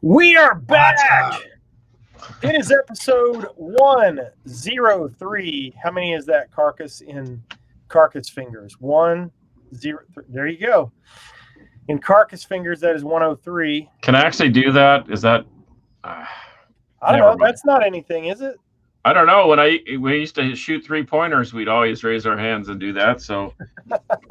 We are back. It is episode 103. How many is that, Carcass, in Carcass fingers? 103. There you go. In Carcass fingers, that is 103. Can I actually do that? Is that? I don't know. That's not anything, is it? I don't know. When we used to shoot 3-pointers, we'd always raise our hands and do that. So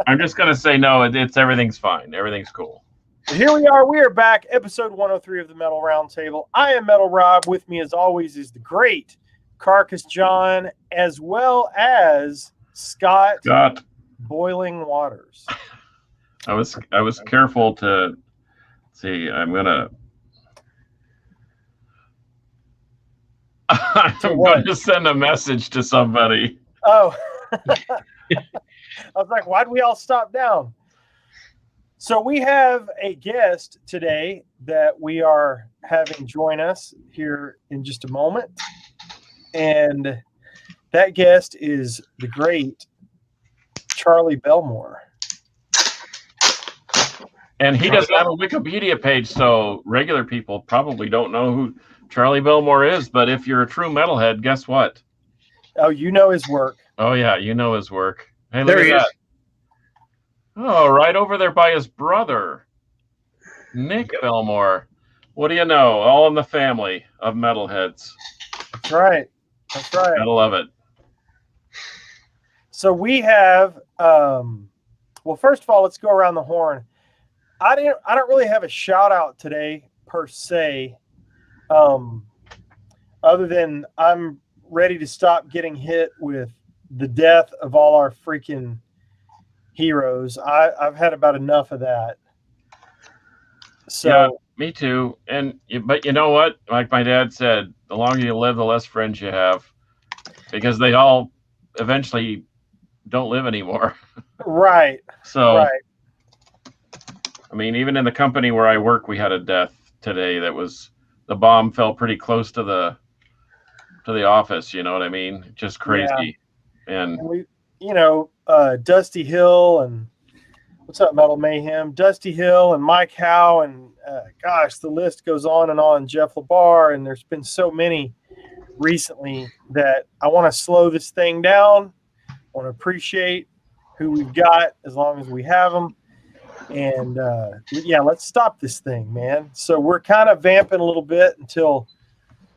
I'm just going to say no. It's everything's fine. Everything's cool. Here we are. We are back. Episode 103 of the Metal Roundtable. I am Metal Rob. With me, as always, is the great Carcass John, as well as Scott. Boiling Waters. I was careful to see. I'm going to send a message to somebody. Oh. I was like, why'd we all stop down? So we have a guest today that we are having join us here in just a moment. And that guest is the great Charlie Bellmore. And he doesn't have a Wikipedia page, so regular people probably don't know who Charlie Bellmore is. But if you're a true metalhead, guess what? Oh, you know his work. Oh, yeah, you know his work. Hey, look there at he that. is. Oh, right over there by his brother, Nick Bellmore. What do you know? All in the family of metalheads. That's right. That's right. I love it. So we have, well, first of all, let's go around the horn. I don't really have a shout out today per se, other than I'm ready to stop getting hit with the death of all our freaking heroes. I've had about enough of that. So yeah, me too. But you know what? Like my dad said, the longer you live, the less friends you have, because they all eventually don't live anymore. Right. So, right. I mean, even in the company where I work, we had a death today. The bomb fell pretty close to the office. You know what I mean? Just crazy. Yeah. And we, Dusty Hill and what's up, Metal Mayhem? Dusty Hill and Mike Howe and gosh, the list goes on and on. Jeff LaBar, and there's been so many recently that I want to slow this thing down. I want to appreciate who we've got as long as we have them. And let's stop this thing, man. So we're kind of vamping a little bit until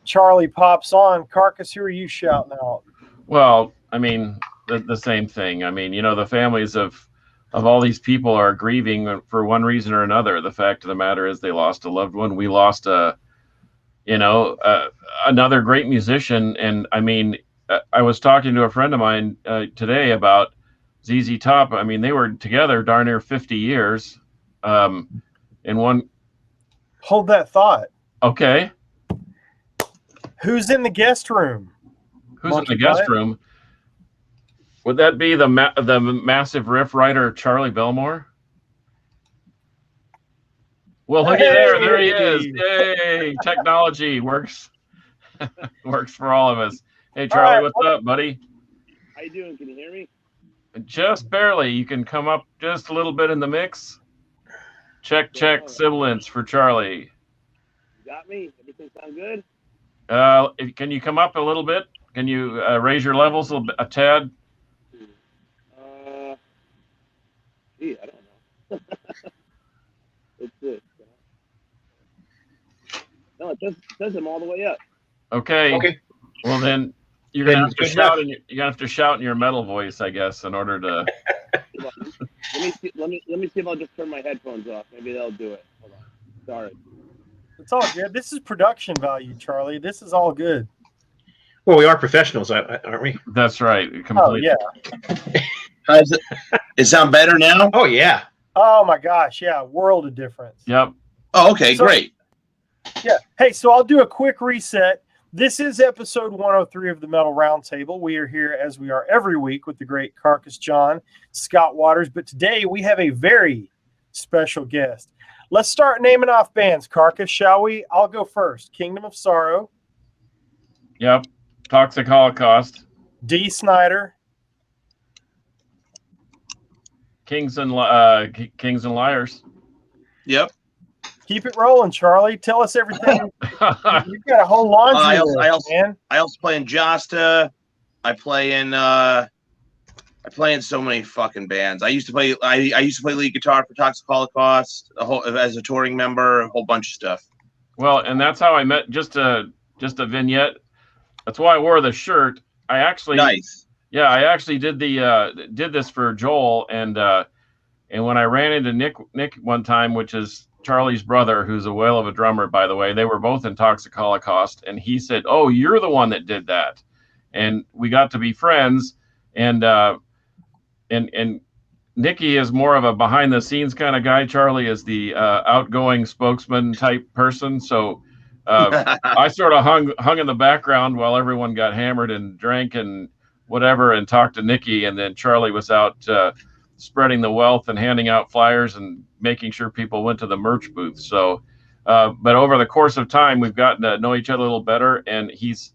Charlie pops on. Carcass, who are you shouting out? Well, I mean, the same thing. I mean, the families of all these people are grieving for one reason or another. The fact of the matter is they lost a loved one. We lost another great musician. And I mean, I was talking to a friend of mine today about ZZ Top. I mean, they were together darn near 50 years. In one. Hold that thought. Okay. Who's in the guest room? Who's in the guest room? Would that be the massive riff writer Charlie Bellmore? Well, look at there he is. Yay! Technology works works for all of us. Hey, Charlie, what's up, buddy? How you doing? Can you hear me? Just barely. You can come up just a little bit in the mix. Check sibilance for Charlie. Got me? Everything sound good? Can you come up a little bit? Can you raise your levels a tad? I don't know. Let's see. No, it says them all the way up. Okay. Well, then you're gonna have to shout. You're gonna have to shout in your metal voice, I guess, in order to. Let me see if I'll just turn my headphones off. Maybe that'll do it. Hold on. Sorry. It's all good. This is production value, Charlie. This is all good. Well, we are professionals, aren't we? That's right. Completely. Oh, yeah. How's it? It sound better now? Oh, yeah. Oh, my gosh. Yeah. World of difference. Yep. Oh, okay. Great. Yeah. Hey, so I'll do a quick reset. This is episode 103 of the Metal Roundtable. We are here, as we are every week, with the great Carcass John, Scott Waters. But today we have a very special guest. Let's start naming off bands, Carcass, shall we? I'll go first. Kingdom of Sorrow. Yep. Toxic Holocaust. Dee Snider. Kings and Liars. Yep. Keep it rolling, Charlie. Tell us everything. You've got a whole laundry list, man. I also play in Josta. I play in so many fucking bands. I used to play lead guitar for Toxic Holocaust as a touring member, a whole bunch of stuff. Well, and that's how I met. Just a vignette. That's why I wore the shirt. I actually did did this for Joel, and when I ran into Nick one time, which is Charlie's brother, who's a whale of a drummer, by the way, they were both in Toxic Holocaust, and he said, "Oh, you're the one that did that," and we got to be friends, and Nikki is more of a behind the scenes kind of guy. Charlie is the outgoing spokesman type person, so. I sort of hung in the background while everyone got hammered and drank and whatever and talked to Nikki, and then Charlie was out spreading the wealth and handing out flyers and making sure people went to the merch booth. So, but over the course of time, we've gotten to know each other a little better, and his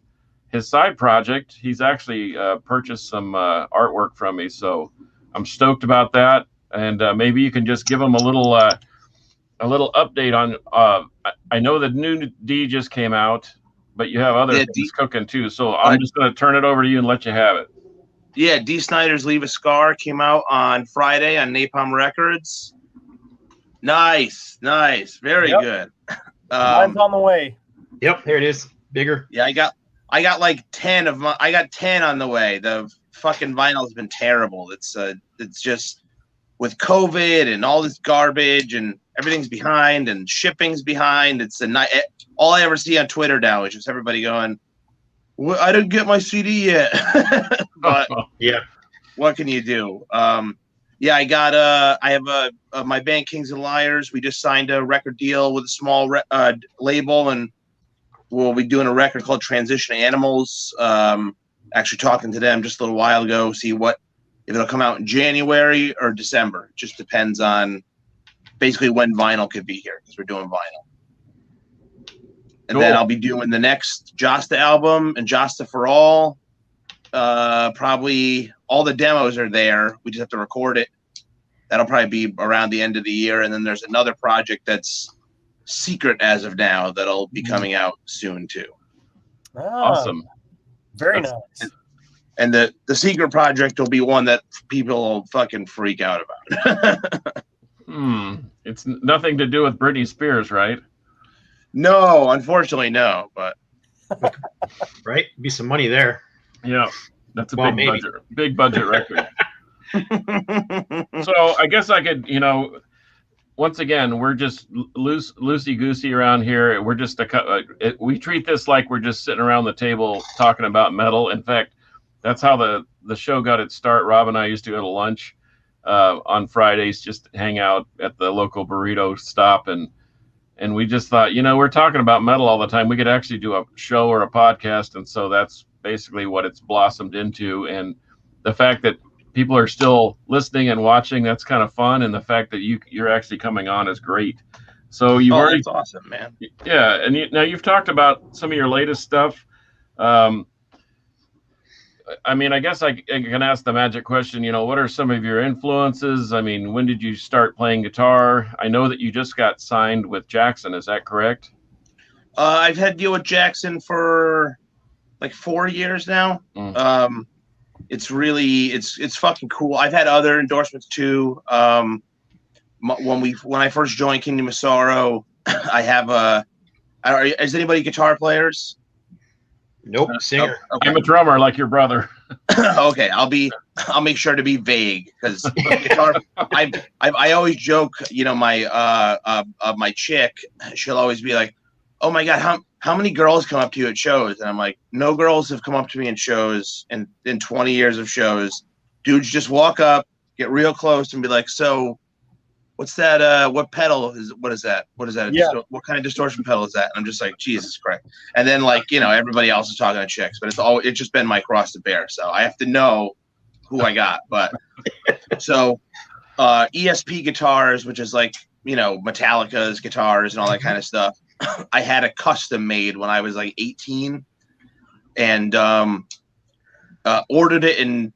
side project, he's actually purchased some artwork from me, so I'm stoked about that, and maybe you can just give him a little update on. I know the new D just came out, but you have other things cooking too. So I'm just going to turn it over to you and let you have it. Yeah, Dee Snider's "Leave a Scar" came out on Friday on Napalm Records. Nice, very good. Mine's on the way. Yep, there it is. Bigger. Yeah, I got like 10 of my. I got 10 on the way. The fucking vinyl's been terrible. It's just with COVID and all this garbage and everything's behind and shipping's behind. It's all I ever see on Twitter now is just everybody going, well, I didn't get my CD yet. But yeah, what can you do? Yeah, I have my band Kings and Liars. We just signed a record deal with a small label, and we'll be doing a record called Transition Animals. Actually talking to them just a little while ago, see if it'll come out in January or December. It just depends on basically when vinyl could be here, because we're doing vinyl. And then I'll be doing the next Josta album and Josta for All. Probably all the demos are there. We just have to record it. That'll probably be around the end of the year. And then there's another project that's secret as of now that'll be coming out soon too. Awesome. Very nice. And the secret project will be one that people will fucking freak out about. It's nothing to do with Britney Spears, right? No, unfortunately, no. But right, be some money there. Yeah, that's a big budget record. So I guess I could, once again, we're just loosey goosey around here. We're just we treat this like we're just sitting around the table talking about metal. In fact, that's how the show got its start. Rob and I used to go to lunch on Fridays, just hang out at the local burrito stop, and we just thought, we're talking about metal all the time. We could actually do a show or a podcast, and so that's basically what it's blossomed into. And the fact that people are still listening and watching, that's kind of fun, and the fact that you're actually coming on is great. So that's awesome, man. Yeah, and now you've talked about some of your latest stuff. I mean, I guess I can ask the magic question, what are some of your influences? I mean, when did you start playing guitar? I know that you just got signed with Jackson. Is that correct? I've had deal with Jackson for like 4 years now. It's really, it's fucking cool. I've had other endorsements too. When I first joined Kingdom of Sorrow, is anybody guitar players? Nope, singer. Okay. I'm a drummer like your brother. Okay, I'll make sure to be vague, because guitar. I always joke, my chick, she'll always be like, "Oh my God, how many girls come up to you at shows?" And I'm like, "No girls have come up to me in shows in 20 years of shows. Dudes just walk up, get real close, and be like, so what's that? What pedal is? What is that? What is that? Yeah. What kind of distortion pedal is that?" And I'm just like, Jesus Christ. And then everybody else is talking to chicks, but it's just been my cross to bear. So I have to know who I got. But so ESP guitars, which is like, Metallica's guitars and all that kind of stuff. I had a custom made when I was like 18, and ordered it in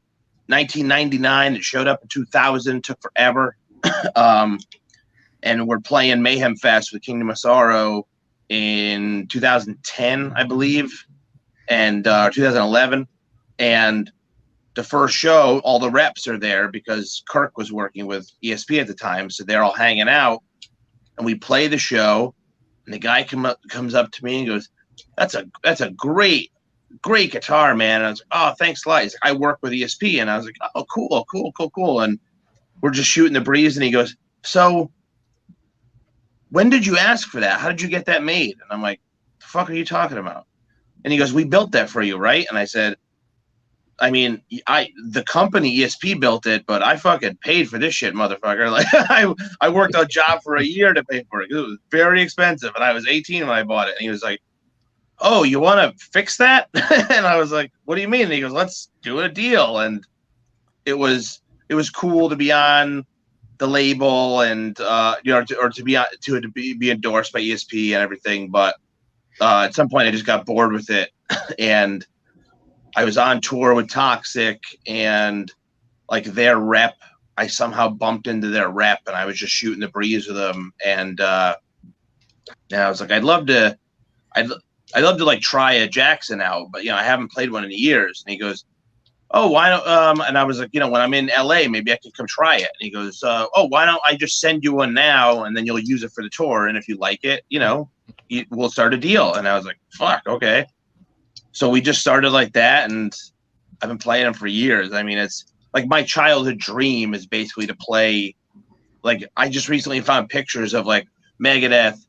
1999. It showed up in 2000. Took forever. and we're playing Mayhem Fest with Kingdom of Sorrow in 2010, I believe, and 2011. And the first show, all the reps are there because Kirk was working with ESP at the time, so they're all hanging out. And we play the show, and the guy comes up to me and goes, "That's a great guitar, man." And I was like, "Oh, thanks a lot." He's like, "I work with ESP," and I was like, "Oh, cool." And we're just shooting the breeze, and he goes, "So, when did you ask for that? How did you get that made?" And I'm like, "The fuck are you talking about?" And he goes, "We built that for you, right?" And I said, "I mean, the company ESP built it, but I fucking paid for this shit, motherfucker. Like, I worked a job for a year to pay for it. It was very expensive, and I was 18 when I bought it." And he was like, "Oh, you want to fix that?" And I was like, "What do you mean?" And he goes, "Let's do a deal." And it was cool to be on the label and to be endorsed by ESP and everything. But at some point, I just got bored with it, and I was on tour with Toxic, and like their rep, I somehow bumped into their rep, and I was just shooting the breeze with them. And I was like, I'd love to like try a Jackson out, but I haven't played one in years. And he goes, "Oh, why don't?" And I was like, when I'm in LA, maybe I can come try it. And he goes, "Oh, why don't I just send you one now, and then you'll use it for the tour, and if you like it, we'll start a deal." And I was like, "Fuck, okay." So we just started like that, and I've been playing them for years. I mean, it's like my childhood dream is basically to play. Like, I just recently found pictures of like Megadeth,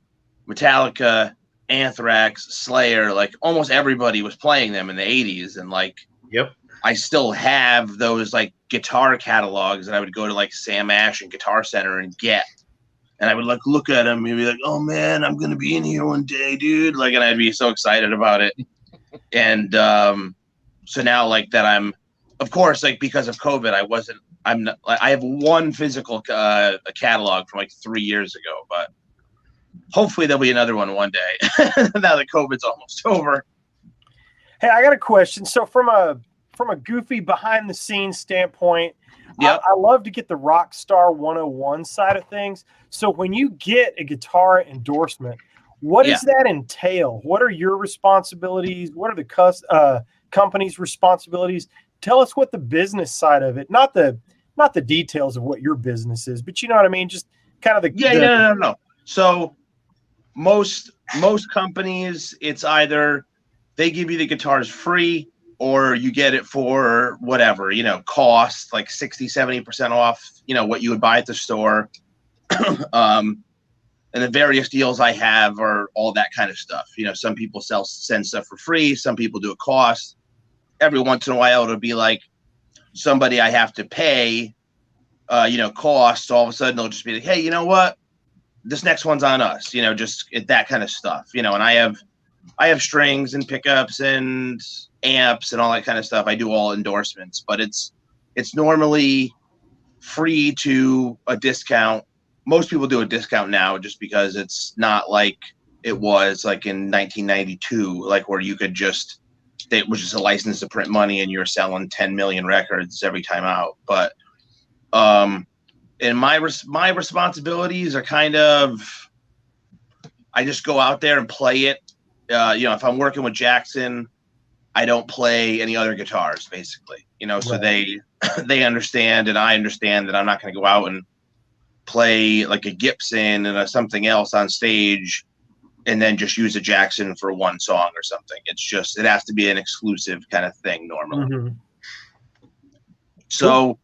Metallica, Anthrax, Slayer. Like, almost everybody was playing them in the 80s, and like, Yep. I still have those like guitar catalogs that I would go to like Sam Ash and Guitar Center and get. And I would like look at them and be like, "Oh man, I'm gonna be in here one day, dude!" Like, and I'd be so excited about it. And so now, like that, I'm, of course, like because of COVID, I have one physical catalog from like 3 years ago, but hopefully there'll be another one day. Now that COVID's almost over. Hey, I got a question. So from a goofy behind the scenes standpoint, Yep. I love to get the Rockstar 101 side of things. So when you get a guitar endorsement, what does that entail? What are your responsibilities? What are the company's responsibilities? Tell us what the business side of it, not the details of what your business is, but you know what I mean? Just kind of the No. So most companies, it's either they give you the guitars free or you get it for whatever, cost, like 60-70% off, what you would buy at the store. And the various deals I have are all that kind of stuff. Some people send stuff for free. Some people do a cost. Every once in a while, it'll be like somebody I have to pay, cost. All of a sudden, they'll just be like, "Hey, you know what? This next one's on us." Just that kind of stuff. And I have strings and pickups and amps and all that kind of stuff. I do all endorsements, but it's normally free to a discount. Most people do a discount now just because it's not like it was like in 1992, like where you could just, it was just a license to print money and you're selling 10 million records every time out. But and my responsibilities are kind of, I just go out there and play it. If I'm working with Jackson, I don't play any other guitars, basically. So Right. they understand and I understand that I'm not going to go out and play like a Gibson and something else on stage and then just use a Jackson for one song or something. It's just, it has to be an exclusive kind of thing normally. Mm-hmm. So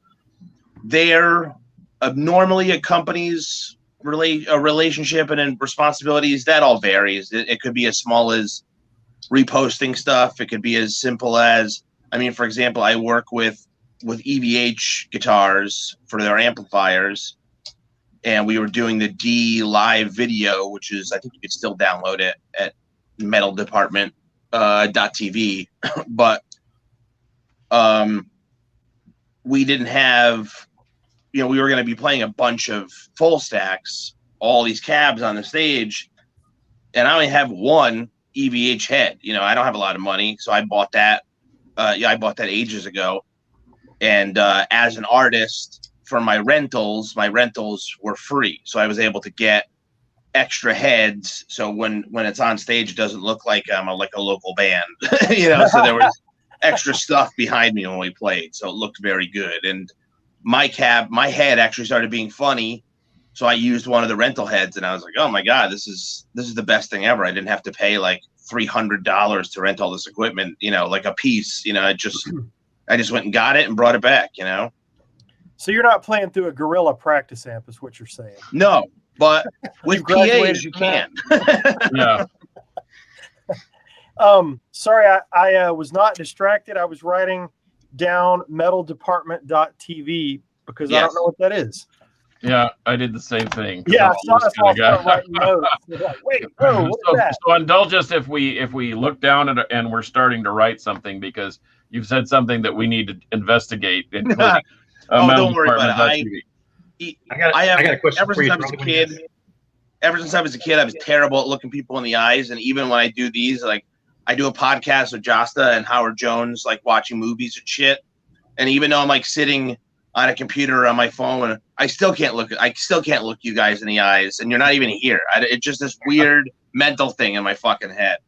they're normally a company's relationship and then responsibilities, that all varies. It could be as small as reposting stuff. It could be as simple as, for example, I work with EVH guitars for their amplifiers. And we were doing the Dee live video, which is, I think you could still download it at metaldepartment.tv. But we didn't have, we were going to be playing a bunch of full stacks, all these cabs on the stage. And I only have one EVH head. I don't have a lot of money. So I bought that. I bought that ages ago. And as an artist, for my rentals were free. So I was able to get extra heads. So when it's on stage, it doesn't look like I'm like a local band, so there was extra stuff behind me when we played. So it looked very good. And my head actually started being funny. So I used one of the rental heads and I was like, oh my God, this is the best thing ever. I didn't have to pay like $300 to rent all this equipment, like a piece, I just went and got it and brought it back, So you're not playing through a Gorilla practice amp is what you're saying. No, but with PAs you can. Yeah. Sorry, I was not distracted. I was writing down metaldepartment.tv because I don't know what that is. Yeah, I did the same thing. Yeah, I saw us all writing notes. Like, wait, whoa, what is that? So indulge us if we look down at it and we're starting to write something because you've said something that we need to investigate. Including, don't worry about it. I have a question ever since I was a kid. Ever since I was a kid, I was terrible at looking people in the eyes, and even when I do these, like I do a podcast with Josta and Howard Jones, like watching movies and shit. And even though I'm like sitting on a computer or on my phone, I still can't look you guys in the eyes, and you're not even here. It's just this weird mental thing in my fucking head.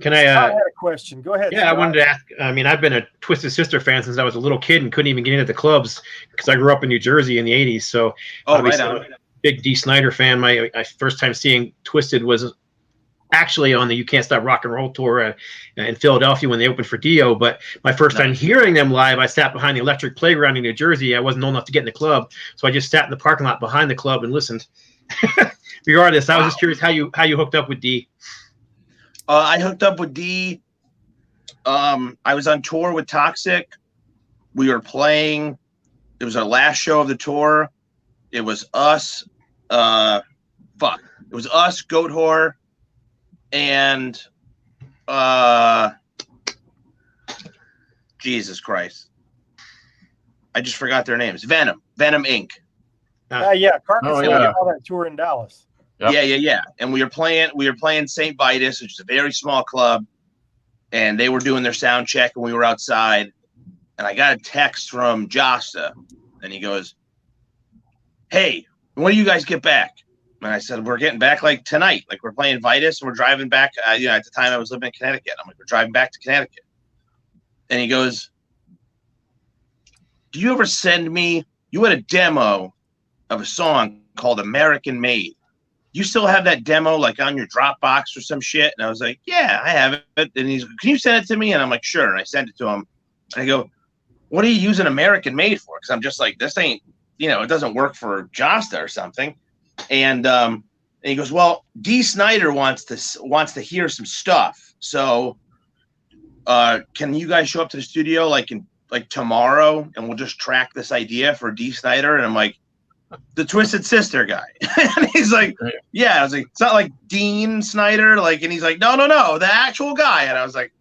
Can I had a question. Go ahead. Yeah, Scott. I wanted to ask. I mean, I've been a Twisted Sister fan since I was a little kid and couldn't even get into the clubs because I grew up in New Jersey in the '80s. So, obviously, I'm a big Dee Snider fan. My first time seeing Twisted was actually on the You Can't Stop Rock and Roll tour in Philadelphia when they opened for Dio. But my first time hearing them live, I sat behind the Electric Playground in New Jersey. I wasn't old enough to get in the club, so I just sat in the parking lot behind the club and listened. Regardless, I was just curious how you hooked up with Dee. I hooked up with Dee. I was on tour with Toxic. We were playing. It was our last show of the tour. It was us. It was us, Goat Whore, and Jesus Christ. I just forgot their names. Venom Inc. Yeah, Carcass all that tour in Dallas. Yep. Yeah. And we were playing St. Vitus, which is a very small club, and they were doing their sound check, and we were outside, and I got a text from Josta, and he goes, "Hey, when do you guys get back?" And I said, "We're getting back like tonight. Like we're playing Vitus, and we're driving back." At the time I was living in Connecticut. I'm like, "We're driving back to Connecticut," and he goes, "Do you ever send me? You had a demo of a song called American Made. You still have that demo like on your Dropbox or some shit?" And I was like, "Yeah, I have it." And he's like, "Can you send it to me?" And I'm like, "Sure." And I sent it to him. And I go, "What are you using American Made for?" Because I'm just like, this ain't, it doesn't work for Josta or something. And he goes, "Well, Dee Snider wants to hear some stuff. So can you guys show up to the studio like tomorrow, and we'll just track this idea for Dee Snider?" And I'm like, "The Twisted Sister guy." And he's like, "Yeah." I was like, "It's not like Dean Snider." And he's like, No, the actual guy. And I was like,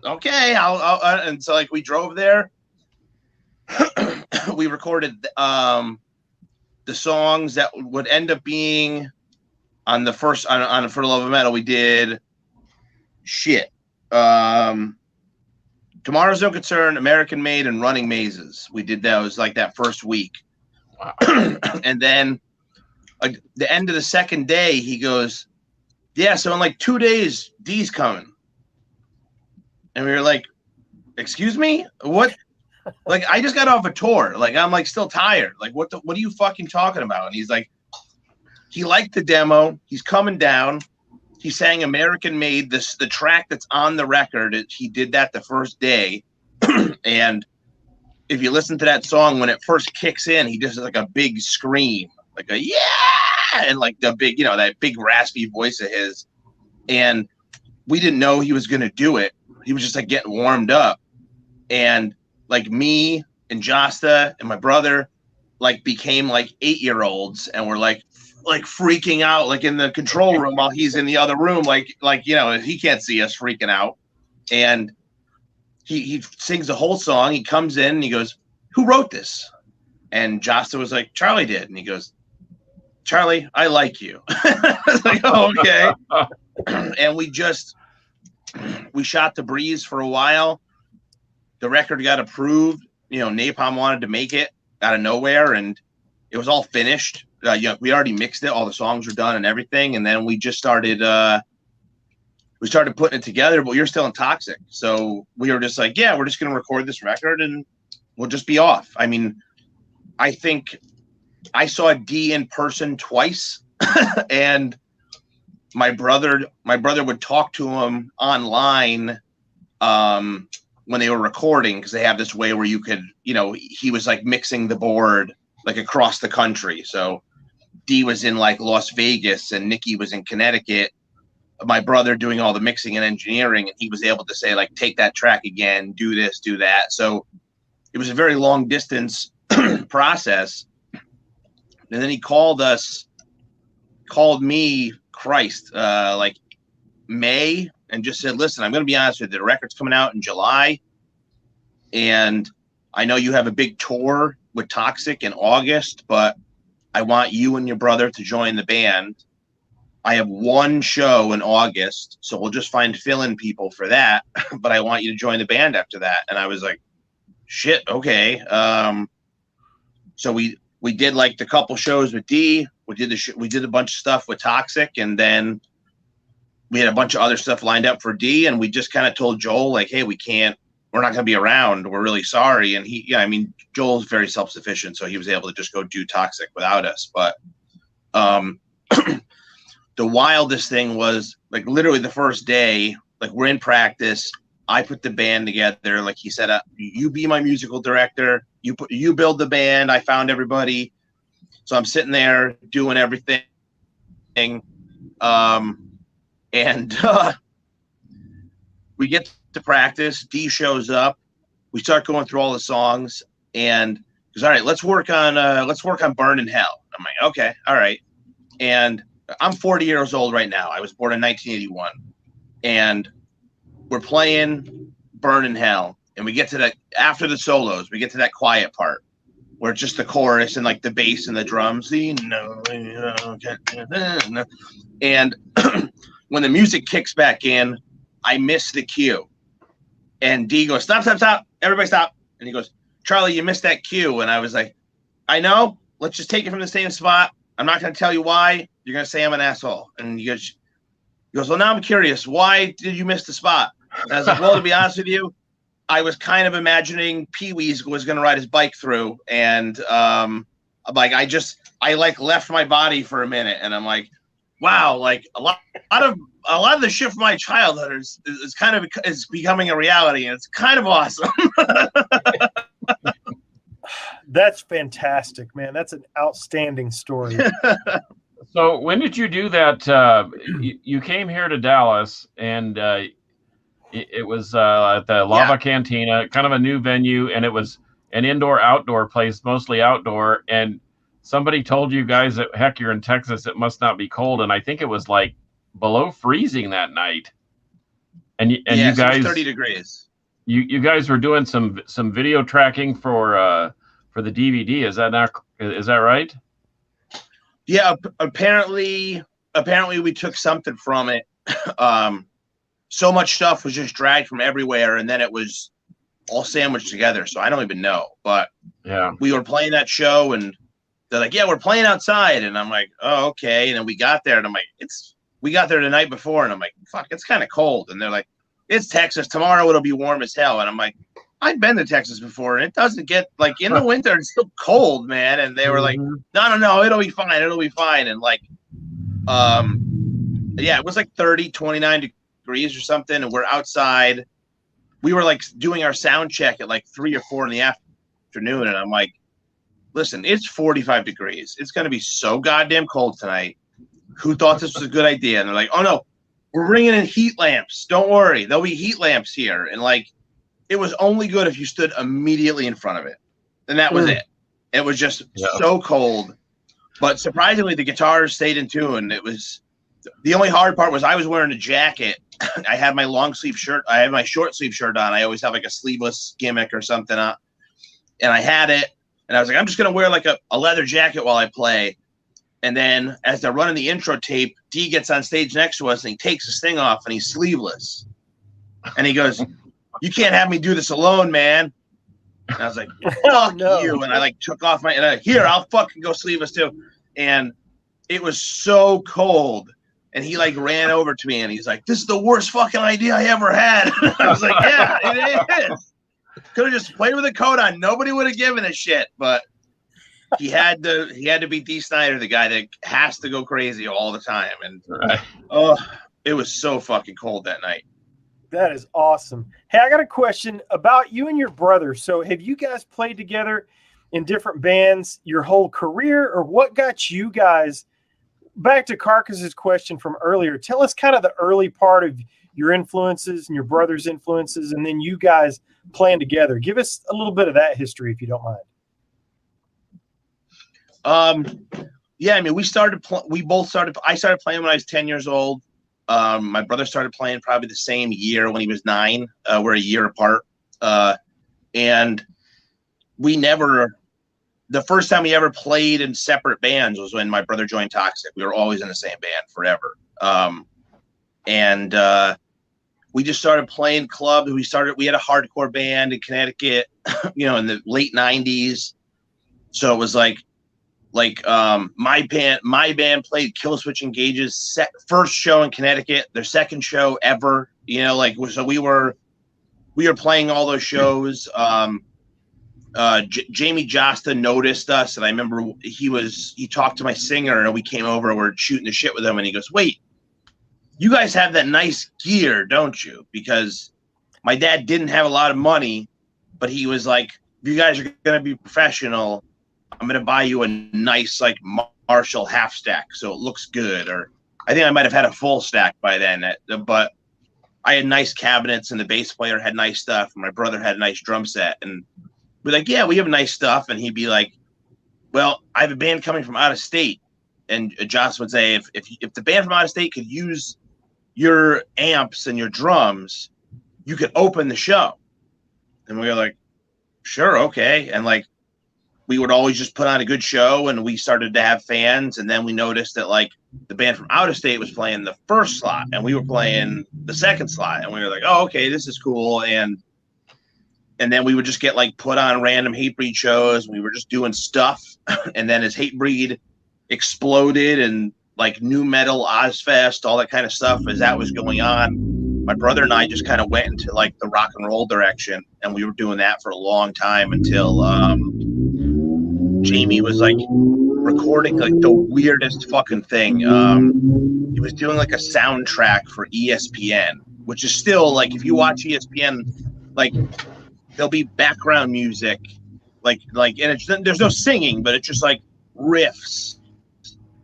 "Okay." And so we drove there. We recorded the songs that would end up being on the first on For the Love of Metal. We did Tomorrow's No Concern, American Made, and Running Mazes. We did those that first week. Wow. And then the end of the second day, he goes, "Yeah, so in 2 days, Dee's coming." And we were like, "Excuse me? What?" I just got off a tour. I'm still tired. What are you fucking talking about? And he's like, he liked the demo. He's coming down. He sang American Made, the track that's on the record. He did that the first day. And if you listen to that song, when it first kicks in, he just does a big scream, a yeah, and the big, that big raspy voice of his. And we didn't know he was going to do it. He was just getting warmed up. And me and Josta and my brother became 8-year-olds, and we're freaking out in the control room while he's in the other room, he can't see us freaking out. And he sings the whole song. He comes in and he goes, "Who wrote this?" And Josta was like, "Charlie did." And he goes, "Charlie, I like you." I was like, "Oh, okay." And we shot The Breeze for a while. The record got approved, Napalm wanted to make it out of nowhere, and it was all finished. We already mixed it, all the songs were done and everything, and then we just started putting it together. But you're still in Toxic, so we were just like, yeah, we're just gonna record this record and we'll just be off. I mean, I think I saw Dee in person twice, and my brother would talk to him online when they were recording, because they have this way where you could, he was like mixing the board like across the country. So Dee was in like Las Vegas and Nikki was in Connecticut. My brother doing all the mixing and engineering, and he was able to say, like, take that track again, do this, do that. So it was a very long distance process. And then he called me, like May, and just said, listen, I'm going to be honest with you. The record's coming out in July, and I know you have a big tour with Toxic in August, but I want you and your brother to join the band. I have one show in August, so we'll just find fill-in people for that, but I want you to join the band after that. And I was like, shit, okay. So we did like the couple shows with Dee. We did a bunch of stuff with Toxic, and then we had a bunch of other stuff lined up for Dee, and we just kind of told Joel, like, hey, we're not going to be around. We're really sorry. And Joel's very self-sufficient, so he was able to just go do Toxic without us. But the wildest thing was, like, literally the first day, like, we're in practice. I put the band together. Like he said, you be my musical director. You build the band. I found everybody. So I'm sitting there doing everything. And we get to practice. Dee shows up. We start going through all the songs, and goes, all right, let's work on Burn in Hell. I'm like, okay, all right. And I'm 40 years old right now. I was born in 1981, and we're playing Burn in Hell, and we get to that after the solos. We get to that quiet part where it's just the chorus and like the bass and the drums. And when the music kicks back in, I miss the cue. And Dee goes, stop, everybody stop. And he goes, Charlie, you missed that cue. And I was like, I know. Let's just take it from the same spot. I'm not going to tell you why. You're going to say I'm an asshole. And he goes, well, now I'm curious. Why did you miss the spot? And I was like, well, to be honest with you, I was kind of imagining Pee-wee's was going to ride his bike through. And like, I left my body for a minute. And I'm like, wow, like a lot of the shit from my childhood is becoming a reality, and it's kind of awesome. That's fantastic, man. That's an outstanding story. So when did you do that? You came here to Dallas, and it was at the Lava Cantina, kind of a new venue, and it was an indoor-outdoor place, mostly outdoor, and somebody told you guys that, heck, you're in Texas, it must not be cold. And I think it was like below freezing that night. And you guys, 30 degrees. You guys were doing some video tracking for the DVD. Is that right? Yeah, apparently we took something from it. So much stuff was just dragged from everywhere, and then it was all sandwiched together. So I don't even know. But yeah, we were playing that show, and they're like, yeah, we're playing outside. And I'm like, oh, okay. And then we got there, and I'm like, we got there the night before, and I'm like, fuck, it's kind of cold. And they're like, it's Texas. Tomorrow it'll be warm as hell. And I'm like, I've been to Texas before, and it doesn't get, like, in the winter, it's still cold, man. And they were like, no, it'll be fine. It'll be fine. And like, yeah, it was like 29 degrees or something. And we're outside. We were like doing our sound check at like 3 or 4 in the afternoon. And I'm like, listen, it's 45 degrees. It's going to be so goddamn cold tonight. Who thought this was a good idea? And they're like, oh, no, we're bringing in heat lamps. Don't worry. There'll be heat lamps here. And, like, it was only good if you stood immediately in front of it. And that was it. It was just so cold. But surprisingly, the guitars stayed in tune. It was – the only hard part was I was wearing a jacket. I had my long sleeve shirt. I had my short sleeve shirt on. I always have, like, a sleeveless gimmick or something on. And I had it. And I was like, I'm just going to wear like a leather jacket while I play. And then as they're running the intro tape, Dee gets on stage next to us, and he takes his thing off, and he's sleeveless. And he goes, you can't have me do this alone, man. And I was like, fuck no. you. And I like took off here, I'll fucking go sleeve us too. And it was so cold. And he like ran over to me and he's like, this is the worst fucking idea I ever had. I was like, yeah, it is. Could have just played with a coat on. Nobody would have given a shit. But he had to be Dee Snider, the guy that has to go crazy all the time. And it was so fucking cold that night. That is awesome. Hey, I got a question about you and your brother. So have you guys played together in different bands your whole career, or what got you guys back to Carcass's question from earlier? Tell us kind of the early part of your influences and your brother's influences, and then you guys playing together. Give us a little bit of that history, if you don't mind. Yeah, I mean, I started playing when I was 10 years old. My brother started playing probably the same year when he was 9. We're a year apart. And the first time we ever played in separate bands was when my brother joined Toxic. We were always in the same band forever. We just started playing clubs. We had a hardcore band in Connecticut, in the late 90s. So it was like my band played Killswitch Engage's first show in Connecticut, their second show ever, so we were playing all those shows. Jamie Josta noticed us, and I remember he talked to my singer, and we came over and we're shooting the shit with him, and he goes, wait, you guys have that nice gear, don't you? Because my dad didn't have a lot of money, but he was like, if you guys are going to be professional, I'm going to buy you a nice, like, Marshall half stack so it looks good. Or I think I might have had a full stack by then. But I had nice cabinets, and the bass player had nice stuff, and my brother had a nice drum set. And we're like, yeah, we have nice stuff. And he'd be like, well, I have a band coming from out of state. And Joss would say, if the band from out of state could use your amps and your drums, you could open the show. And we were like, sure, okay. And like, we would always just put on a good show, and we started to have fans. And then we noticed that like the band from out of state was playing the first slot and we were playing the second slot. And we were like, oh, okay, this is cool. And then we would just get like put on random Hatebreed shows. We were just doing stuff. And then as Hatebreed exploded and like new metal, Ozfest, all that kind of stuff, as that was going on, my brother and I just kind of went into like the rock and roll direction. And we were doing that for a long time until Jamie was like recording like the weirdest fucking thing. He was doing like a soundtrack for ESPN, which is still like, if you watch ESPN, like there'll be background music, and there's no singing, but it's just like riffs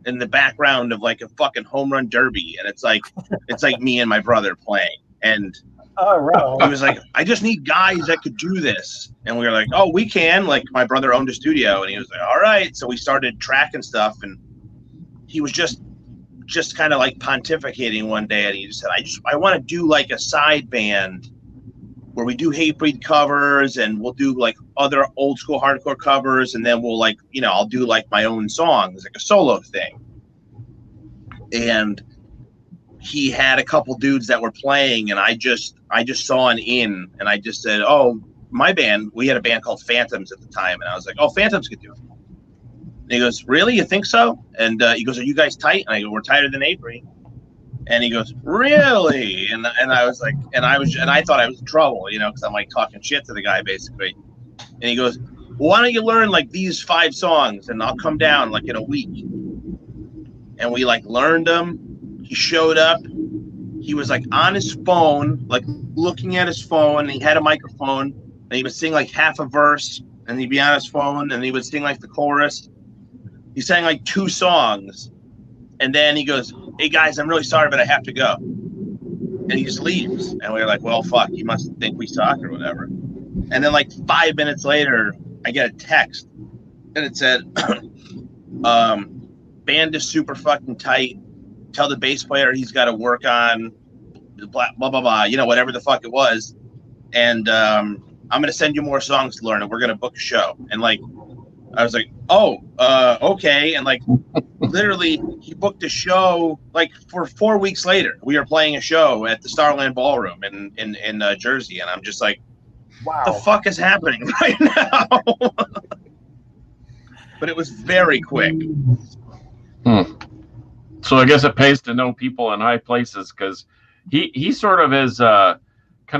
in the background of like a fucking home run derby, and it's like me and my brother playing. And he was like, I just need guys that could do this. And we were like, oh, we can. Like, my brother owned a studio, and he was like, all right. So we started tracking stuff, and he was just kind of like pontificating one day, and he just said, I want to do like a side band where we do Hatebreed covers, and we'll do like other old school hardcore covers, and then we'll like, I'll do like my own songs, like a solo thing. And he had a couple dudes that were playing, and I just saw an in, and I just said, oh, my band, we had a band called Phantoms at the time, and I was like, oh, Phantoms could do it. And he goes, really, you think so? And he goes, are you guys tight? And I go, we're tighter than Avery. And he goes, really? And I was like, and I thought I was in trouble, because I'm like talking shit to the guy basically. And he goes, well, why don't you learn like these 5 songs, and I'll come down like in a week. And we like learned them. He showed up. He was like on his phone, like looking at his phone, and he had a microphone, and he would sing like half a verse, and he'd be on his phone, and he would sing like the chorus. He sang like 2 songs, and then he goes, hey guys, I'm really sorry, but I have to go. And he just leaves. And we were like, well, fuck, he must think we suck or whatever. And then like 5 minutes later, I get a text, and it said, band is super fucking tight. Tell the bass player he's got to work on blah, blah, blah, blah, whatever the fuck it was. And I'm going to send you more songs to learn, and we're going to book a show. And like, I was like, oh, okay. And like, literally, he booked a show like for 4 weeks later. We were playing a show at the Starland Ballroom in Jersey. And I'm just like, Wow. the fuck is happening right now? But it was very quick. So I guess it pays to know people in high places, because he sort of is kind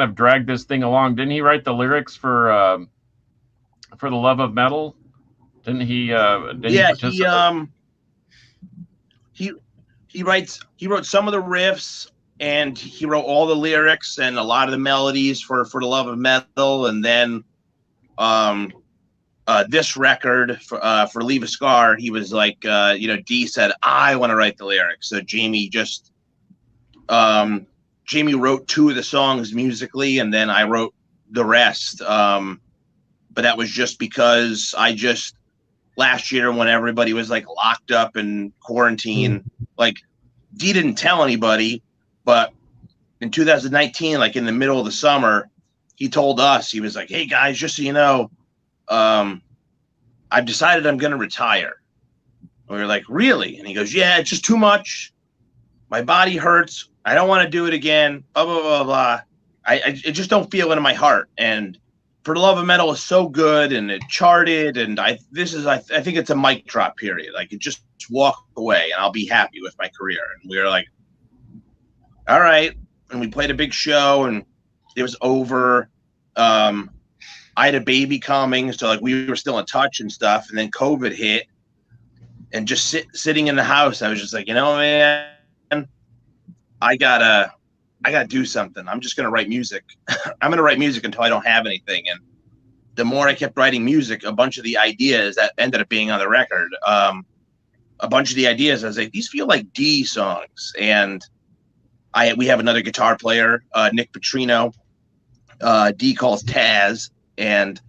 of dragged this thing along. Didn't he write the lyrics for the Love of Metal? Didn't he? He wrote some of the riffs, and he wrote all the lyrics and a lot of the melodies for the Love of Metal, and then this record for Leave a Scar, he was like, Dee said, I want to write the lyrics. So Jamie wrote 2 of the songs musically, and then I wrote the rest. But that was just because last year when everybody was like locked up in quarantine, like Dee didn't tell anybody, but in 2019, like in the middle of the summer, he told us, he was like, hey guys, just so you know, I've decided I'm going to retire. And we were like, really? And he goes, yeah, it's just too much. My body hurts. I don't want to do it again. Blah, blah, blah, blah. I just don't feel it in my heart. And For the Love of Metal is so good, and it charted. And I think it's a mic drop period. I could just walk away and I'll be happy with my career. And we were like, all right. And we played a big show, and it was over. I had a baby coming, so like we were still in touch and stuff. And then COVID hit, and just sitting in the house, I was just like, man, I gotta do something. I'm just gonna write music. I'm gonna write music until I don't have anything. And the more I kept writing music, a bunch of the ideas that ended up being on the record, a bunch of the ideas, I was like, these feel like Dee songs. And we have another guitar player, Nick Petrino. Dee calls Taz, and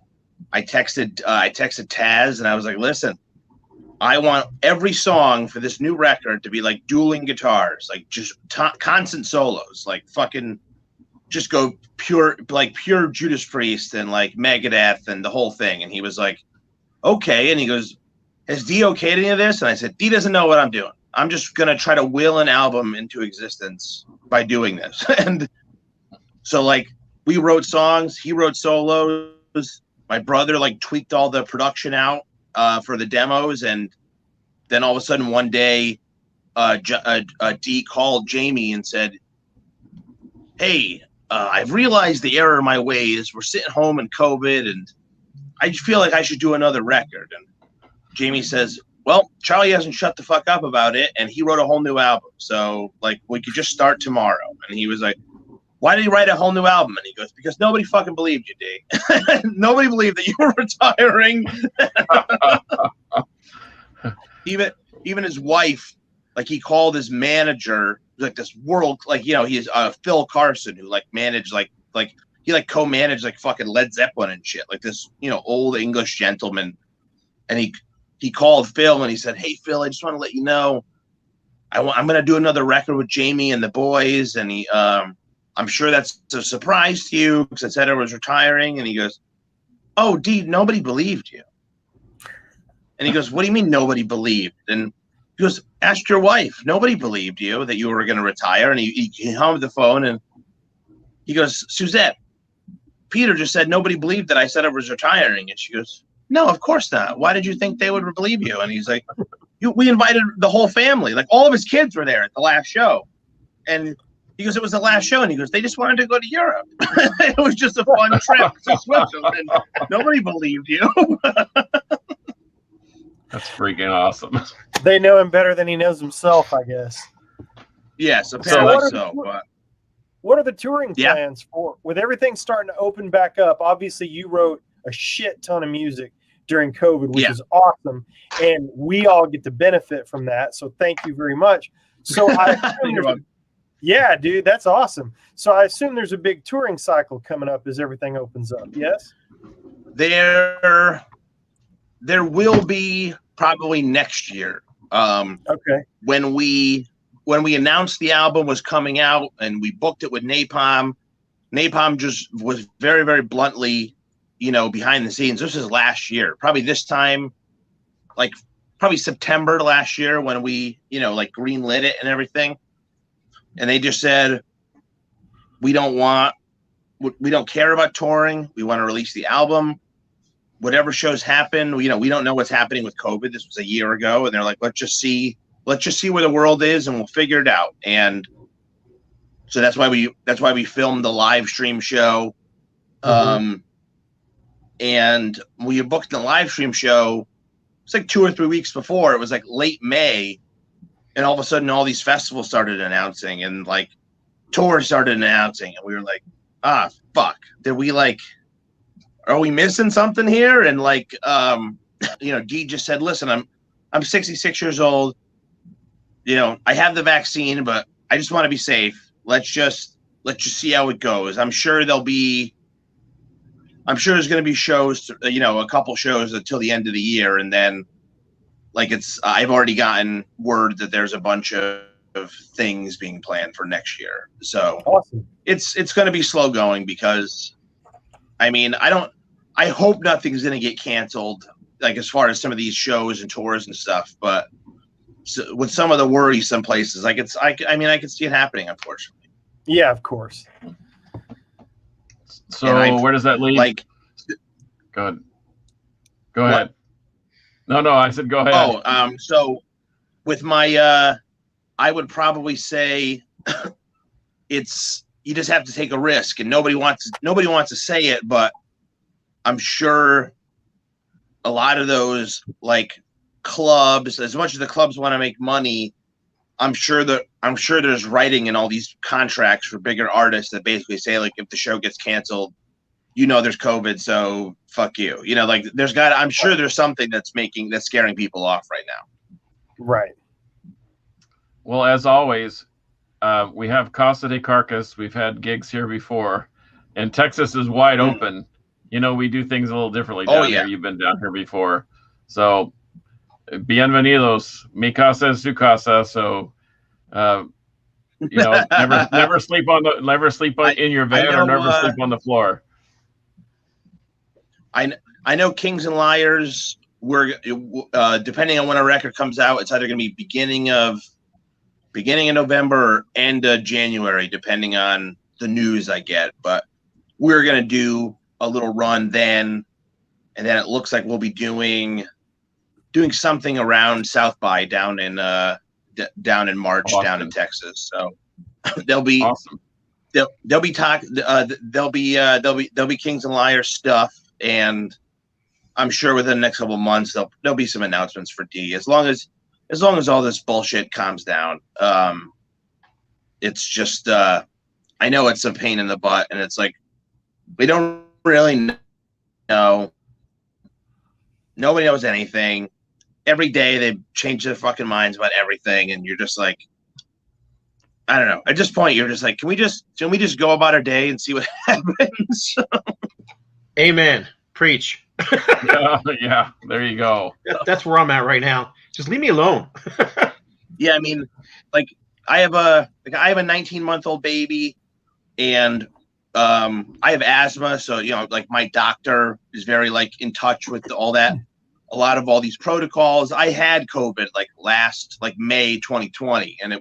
I texted Taz, and I was like, listen, I want every song for this new record to be like dueling guitars, like just constant solos, like fucking just go pure Judas Priest and like Megadeth and the whole thing. And he was like, okay. And he goes, has Dee okayed any of this? And I said, Dee doesn't know what I'm doing. I'm just going to try to will an album into existence by doing this. And so like we wrote songs, he wrote solos. My brother like tweaked all the production out for the demos, and then all of a sudden one day Dee called Jamie and said, hey, I've realized the error of my ways. We're sitting home in COVID, and I just feel like I should do another record. And Jamie says, well, Charlie hasn't shut the fuck up about it, and he wrote a whole new album, so like we could just start tomorrow. And he was like, why did he write a whole new album? And he goes, because nobody fucking believed you, Dee. Nobody believed that you were retiring. Even his wife, like he called his manager, like this world, like, he's Phil Carson, who like managed like he like co-managed like fucking Led Zeppelin and shit, like this, old English gentleman. And he called Phil and he said, hey Phil, I just want to let you know, I'm going to do another record with Jamie and the boys. And he, I'm sure that's a surprise to you because I said I was retiring. And he goes, oh, Dee, nobody believed you. And he goes, what do you mean nobody believed? And he goes, ask your wife. Nobody believed you that you were going to retire. And he hung up the phone and he goes, Suzette, Peter just said nobody believed that I said I was retiring. And she goes, no, of course not. Why did you think they would believe you? And he's like, we invited the whole family. Like all of his kids were there at the last show. And he goes, it was the last show. And he goes, they just wanted to go to Europe. It was just a fun trip to Switzerland. And nobody believed you. That's freaking awesome. They know him better than he knows himself, I guess. Yes, apparently so. What are the touring plans for? With everything starting to open back up, obviously you wrote a shit ton of music during COVID, which is awesome. And we all get to benefit from that. So thank you very much. So yeah, dude, that's awesome. So I assume there's a big touring cycle coming up as everything opens up. Yes? There will be probably next year. Okay. When we announced the album was coming out and we booked it with Napalm just was very, very bluntly, behind the scenes. This is last year, probably this time, like probably September last year when we, like greenlit it and everything. And they just said, we don't want we don't care about touring. We want to release the album. Whatever shows happen, we don't know what's happening with COVID. This was a year ago, and they're like, let's just see where the world is, and we'll figure it out. And so that's why we filmed the live stream show. And we booked the live stream show. It's like 2 or 3 weeks before. It was like late May, and all of a sudden, all these festivals started announcing, and like tours started announcing, and we were like, fuck, are we missing something here? And like, Dee just said, listen, I'm 66 years old. I have the vaccine, but I just want to be safe. Let's just see how it goes. I'm sure there's going to be shows, a couple shows until the end of the year. And then I've already gotten word that there's a bunch of things being planned for next year. So awesome. It's going to be slow going because, I hope nothing's going to get canceled, like as far as some of these shows and tours and stuff. But with some of the worrisome places, I can see it happening, unfortunately. Yeah, of course. So where does that lead? Go ahead. No, I said go ahead. So with my, I would probably say you just have to take a risk, and nobody wants to say it, but I'm sure a lot of those like clubs, as much as the clubs want to make money, I'm sure there's writing in all these contracts for bigger artists that basically say, like, if the show gets canceled, there's COVID, so fuck you. I'm sure there's something that's scaring people off right now. Right. Well, as always, we have Casa de Carcass. We've had gigs here before, and Texas is wide open. We do things a little differently down here. You've been down here before. So, bienvenidos. Mi casa es su casa. So, never sleep in your van or never sleep on the floor. I know Kings and Liars, we're depending on when a record comes out, it's either going to be beginning of November or end of January, depending on the news I get. But we're going to do a little run then, and then it looks like we'll be doing something around South by down in March, awesome. Down in Texas. So there'll be awesome. There'll be Kings and Liars stuff, and I'm sure within the next couple of months there'll be some announcements for Dee. As long as all this bullshit calms down. It's just I know it's a pain in the butt, and it's like we don't really know. Nobody knows anything. Every day they change their fucking minds about everything, and you're just like, I don't know. At this point, you're just like, can we just go about our day and see what happens? Amen. Preach. Yeah, there you go. That's where I'm at right now. Just leave me alone. Yeah, I have a 19-month-old baby, and I have asthma, so my doctor is very in touch with all that, a lot of all these protocols. I had COVID last May 2020, and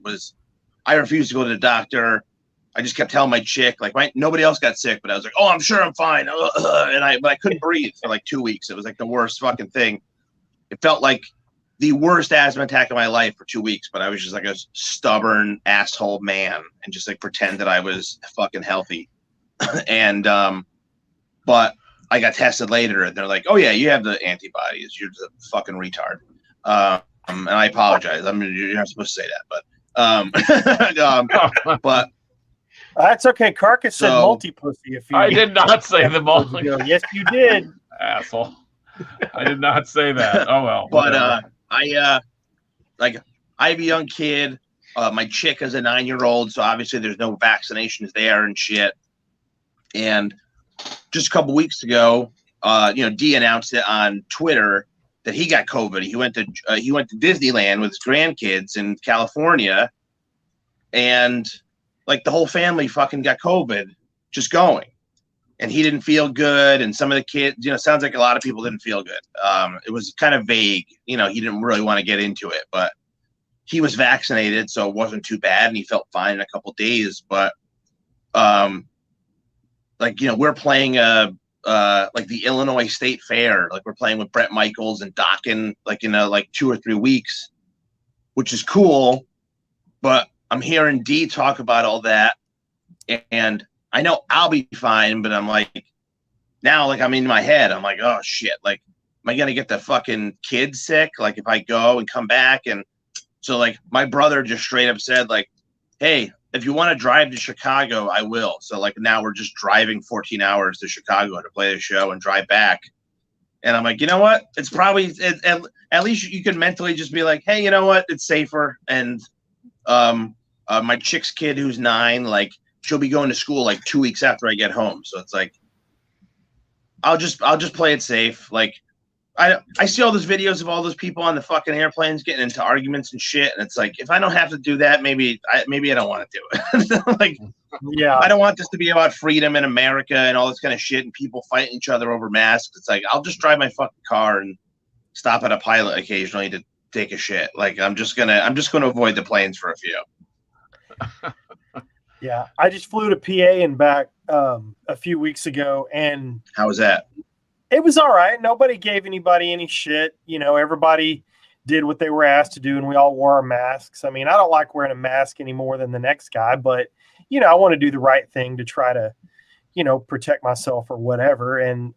I refused to go to the doctor. I just kept telling my chick nobody else got sick, but I was like, oh, I'm sure I'm fine, but I couldn't breathe for 2 weeks. It was the worst fucking thing. It felt like the worst asthma attack of my life for 2 weeks, but I was just a stubborn asshole man and just pretend that I was fucking healthy. And but I got tested later, and they're like, oh yeah, you have the antibodies, you're just a fucking retard. And I apologize. You're not supposed to say that, but but that's okay. Carcass said multi-pussy. I did not say the multi. Yes, you did, asshole. I did not say that. Oh well. But I have a young kid. My chick is a 9-year-old, so obviously there's no vaccinations there and shit. And just a couple weeks ago, Dee announced it on Twitter that he got COVID. He went to Disneyland with his grandkids in California, and the whole family fucking got COVID just going. And he didn't feel good, and some of the kids, sounds like a lot of people didn't feel good. It was kind of vague, he didn't really want to get into it, but he was vaccinated, so it wasn't too bad, and he felt fine in a couple days. But like, you know, we're playing like the Illinois State Fair, like we're playing with Bret Michaels and Dokken, like in like 2 or 3 weeks, which is cool. But I'm hearing Dee talk about all that, and I know I'll be fine, but I'm like, now, like, I'm in my head, I'm like, oh shit, like, am I gonna get the fucking kids sick? Like, if I go and come back? And so, like, my brother just straight up said, like, hey, if you want to drive to Chicago, I will. So, like, now we're just driving 14 hours to Chicago to play the show and drive back. And I'm like, you know what? It's probably at least you can mentally just be like, hey, you know what? It's safer. And my chick's kid, who's 9, like, she'll be going to school like 2 weeks after I get home. So it's like, I'll just play it safe. Like, I see all those videos of all those people on the fucking airplanes getting into arguments and shit, and it's like, if I don't have to do that, maybe I don't want to do it. Like, yeah, I don't want this to be about freedom in America and all this kind of shit and people fighting each other over masks. It's like, I'll just drive my fucking car and stop at a pilot occasionally to take a shit. Like, I'm just gonna avoid the planes for a few. Yeah, I just flew to PA and back a few weeks ago, and how was that? It was all right. Nobody gave anybody any shit. You know, everybody did what they were asked to do, and we all wore our masks. I mean, I don't like wearing a mask any more than the next guy, but, you know, I want to do the right thing to try to, you know, protect myself or whatever. And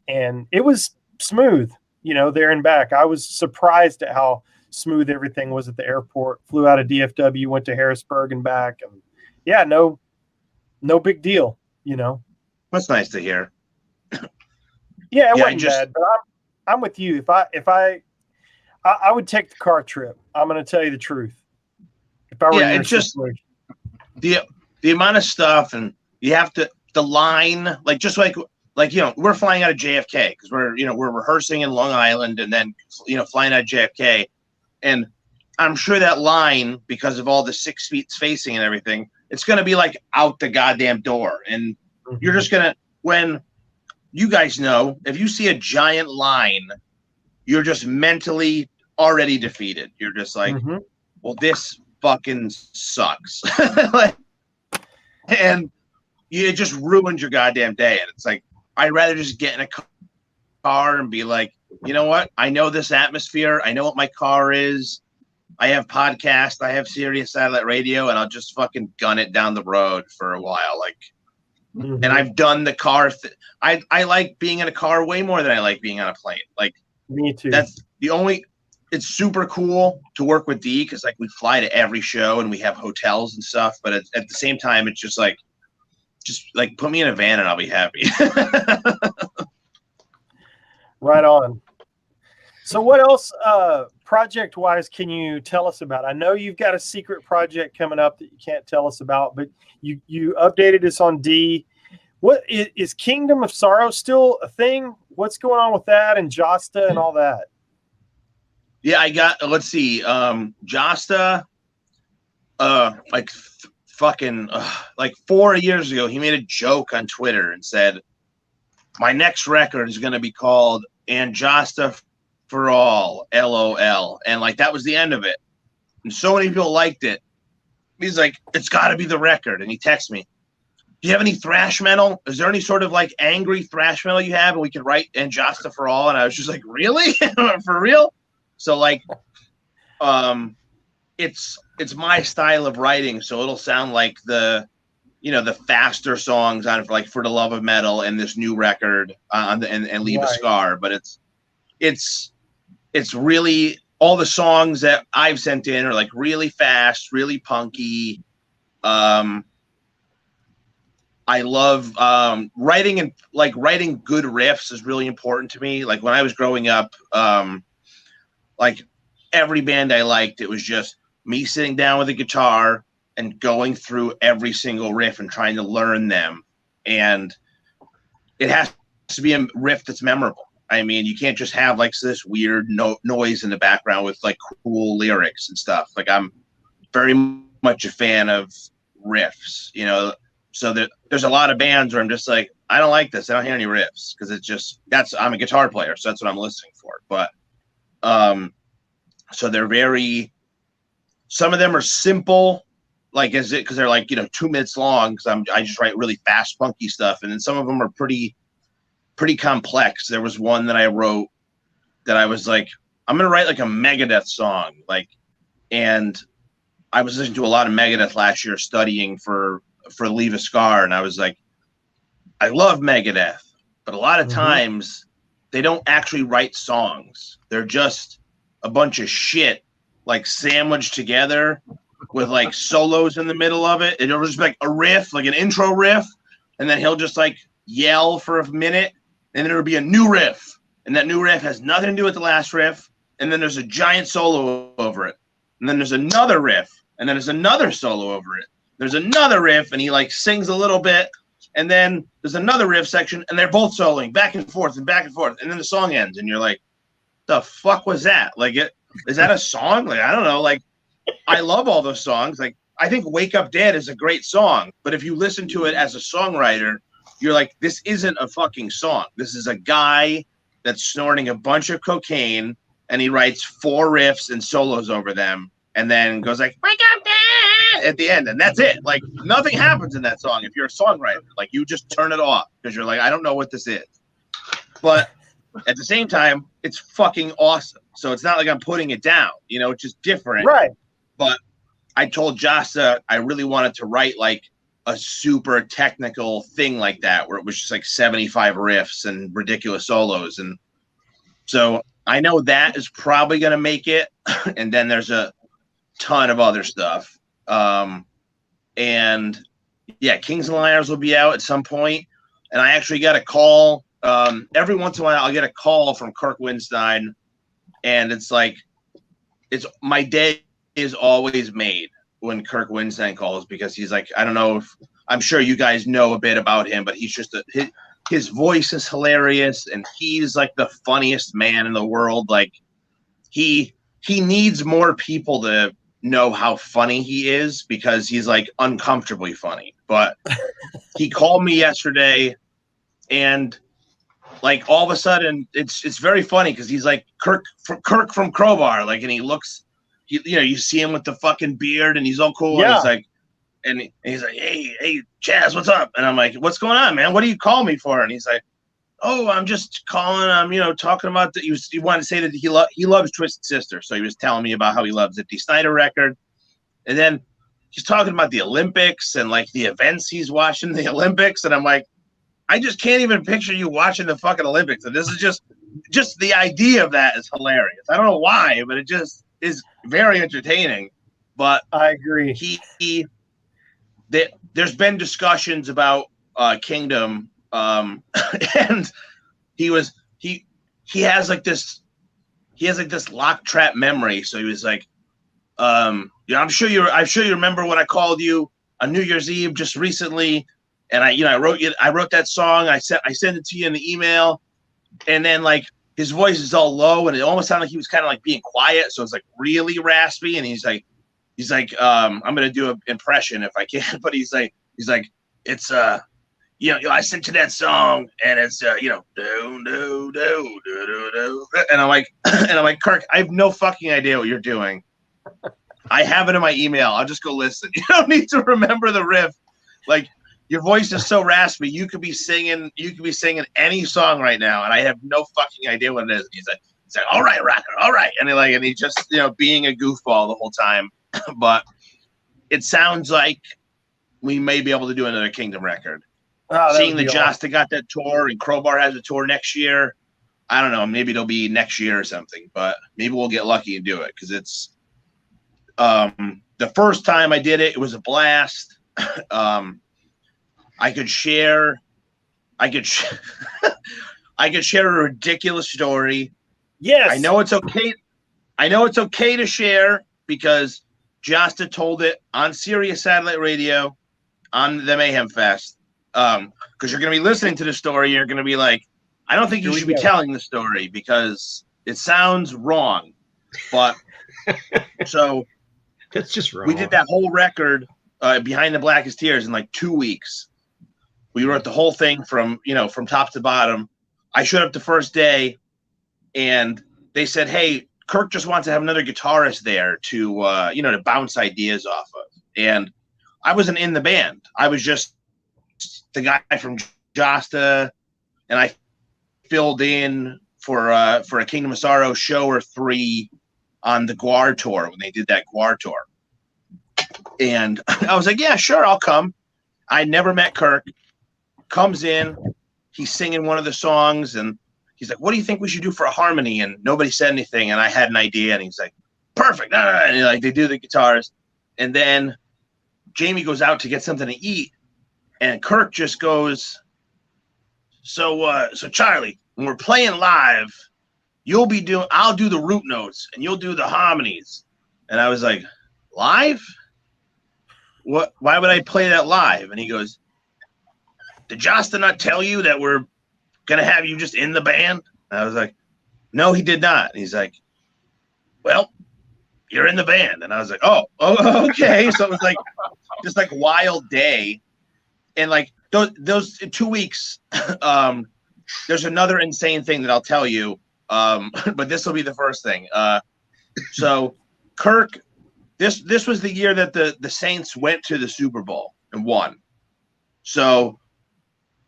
it was smooth, you know, there and back. I was surprised at how smooth everything was at the airport. Flew out of DFW, went to Harrisburg and back. And yeah, no big deal, you know. That's nice to hear. Yeah, it wasn't bad, but I'm with you. If I would take the car trip. I'm going to tell you the truth. If I were in your situation. The amount of stuff, and you have to the line, like just like you know, we're flying out of JFK because we're rehearsing in Long Island and then, you know, flying out of JFK, and I'm sure that line, because of all the 6 feet spacing and everything, it's going to be like out the goddamn door, and you're just gonna, when you guys know, if you see a giant line, you're just mentally already defeated. You're just like, well, this fucking sucks. And it just ruins your goddamn day. And it's like, I'd rather just get in a car and be like, you know what? I know this atmosphere. I know what my car is. I have podcasts. I have Sirius satellite radio, and I'll just fucking gun it down the road for a while. Like, and I've done the car. I like being in a car way more than I like being on a plane. Like, me too. That's the only. It's super cool to work with Dee because, like, we fly to every show and we have hotels and stuff. But at the same time, it's just like put me in a van and I'll be happy. Right on. So what else, project-wise, can you tell us about? I know you've got a secret project coming up that you can't tell us about, but you updated us on Dee. What is Kingdom of Sorrow still a thing? What's going on with that and Josta and all that? Yeah, I got. Let's see, Josta. Like fucking like 4 years ago, he made a joke on Twitter and said, "My next record is going to be called And Josta for All, LOL," and like that was the end of it. And so many people liked it. He's like, "It's got to be the record." And he texts me, "Do you have any thrash metal? Is there any sort of like angry thrash metal you have, and we can write And Josta for All?" And I was just like, "Really? For real?" So like, it's my style of writing, so it'll sound like the faster songs on like For the Love of Metal and this new record and Leave a Scar, but it's really all the songs that I've sent in are like really fast, really punky. I love writing, and like writing good riffs is really important to me. Like when I was growing up, like every band I liked, it was just me sitting down with a guitar and going through every single riff and trying to learn them. And it has to be a riff that's memorable. I mean, you can't just have like this weird noise in the background with like cool lyrics and stuff. Like I'm very much a fan of riffs, you know, so there's a lot of bands where I'm just like, I don't like this. I don't hear any riffs because it's just, I'm a guitar player. So that's what I'm listening for. But so they're some of them are simple, like as it because they're like 2 minutes long because I just write really fast funky stuff, and then some of them are pretty complex. There was one that I wrote that I was like, I'm gonna write like a Megadeth song, like, and I was listening to a lot of Megadeth last year studying for Leave a Scar, and I was like, I love Megadeth, but a lot of times they don't actually write songs. They're just a bunch of shit like sandwiched together with like solos in the middle of it. It'll just be like a riff, like an intro riff, and then he'll just like yell for a minute, and then it'll be a new riff, and that new riff has nothing to do with the last riff, and then there's a giant solo over it, and then there's another riff, and then there's another solo over it. There's another riff, and he like sings a little bit, and then there's another riff section, and they're both soloing back and forth, and then the song ends, and you're like, the fuck was that? Like, is that a song? Like, I don't know. Like, I love all those songs. Like, I think Wake Up Dead is a great song, but if you listen to it as a songwriter, you're like, this isn't a fucking song. This is a guy that's snorting a bunch of cocaine, and he writes 4 riffs and solos over them, and then goes like, Wake Up Dead at the end, and that's it. Like, nothing happens in that song. If you're a songwriter, like, you just turn it off because you're like, I don't know what this is. But at the same time, it's fucking awesome. So it's not like I'm putting it down, it's just different. Right. But I told Jasta I really wanted to write like a super technical thing like that, where it was just like 75 riffs and ridiculous solos. And so I know that is probably going to make it. And then there's a ton of other stuff. And yeah, Kings and Liars will be out at some point. And I actually got a call. Every once in a while, I'll get a call from Kirk Winstein, and it's like, my day is always made when Kirk Winstein calls, because he's like, I don't know if, I'm sure you guys know a bit about him, but he's just his voice is hilarious, and he's like the funniest man in the world. Like, he needs more people to know how funny he is, because he's like uncomfortably funny. But he called me yesterday, and like all of a sudden it's very funny, because he's like Kirk from Crowbar, like, and he looks, you see him with the fucking beard, and he's all cool. Yeah. And he's like, hey, Chaz, what's up? And I'm like, what's going on, man? What do you call me for? And he's like, oh, I'm just calling. I'm, talking about that. He wanted to say that he loves Twisted Sister. So he was telling me about how he loves the Dee Snider record. And then he's talking about the Olympics and like the events he's watching the Olympics. And I'm like, I just can't even picture you watching the fucking Olympics. And this is just the idea of that is hilarious. I don't know why, but it just is very entertaining. But I agree. There's been discussions about Kingdom, and he has like this lock trap memory. So he was like, I'm sure you remember when I called you on New Year's Eve just recently, and I wrote that song. I sent it to you in the email, and then like his voice is all low, and it almost sounded like he was kind of like being quiet, so it's like really raspy, and he's like, I'm gonna do an impression if I can, but he's like, it's I sent you that song, and it's do do do do do do, and I'm like, Kirk, I have no fucking idea what you're doing. I have it in my email. I'll just go listen. You don't need to remember the riff. Like, your voice is so raspy. You could be singing any song right now, and I have no fucking idea what it is. He's like, all right, rocker, all right, and he just being a goofball the whole time. But it sounds like we may be able to do another Kingdom record. Seeing that Jasta got that tour and Crowbar has a tour next year, I don't know. Maybe it'll be next year or something. But maybe we'll get lucky and do it, because it's the first time I did it, it was a blast. I could share a ridiculous story. Yes, I know it's okay to share, because Jasta told it on Sirius Satellite Radio on the Mayhem Fest. Because you're going to be listening to the story, you're going to be like, I don't think you should be telling the story because it sounds wrong. But so that's just wrong. We did that whole record, Behind the Blackest Tears, in like 2 weeks. We wrote the whole thing from top to bottom. I showed up the first day, and they said, hey, Kirk just wants to have another guitarist there to bounce ideas off of. And I wasn't in the band. I was just the guy from Josta, and I filled in for a Kingdom of Sorrow show or 3 on the Guar tour when they did that Guar tour. And I was like, yeah, sure, I'll come. I never met Kirk. Comes in, he's singing one of the songs, and he's like, what do you think we should do for a harmony? And nobody said anything, and I had an idea, and he's like, perfect. And like they do the guitars. And then Jamie goes out to get something to eat, and Kirk just goes, so Charlie, when we're playing live, I'll do the root notes and you'll do the harmonies. And I was like, live? What? Why would I play that live? And he goes, did Josta not tell you that we're going to have you just in the band? And I was like, no, he did not. And he's like, well, you're in the band. And I was like, oh, okay. So it was like, just like wild day. And like those 2 weeks, there's another insane thing that I'll tell you. But this will be the first thing. So Kirk, this was the year that the Saints went to the Super Bowl and won. So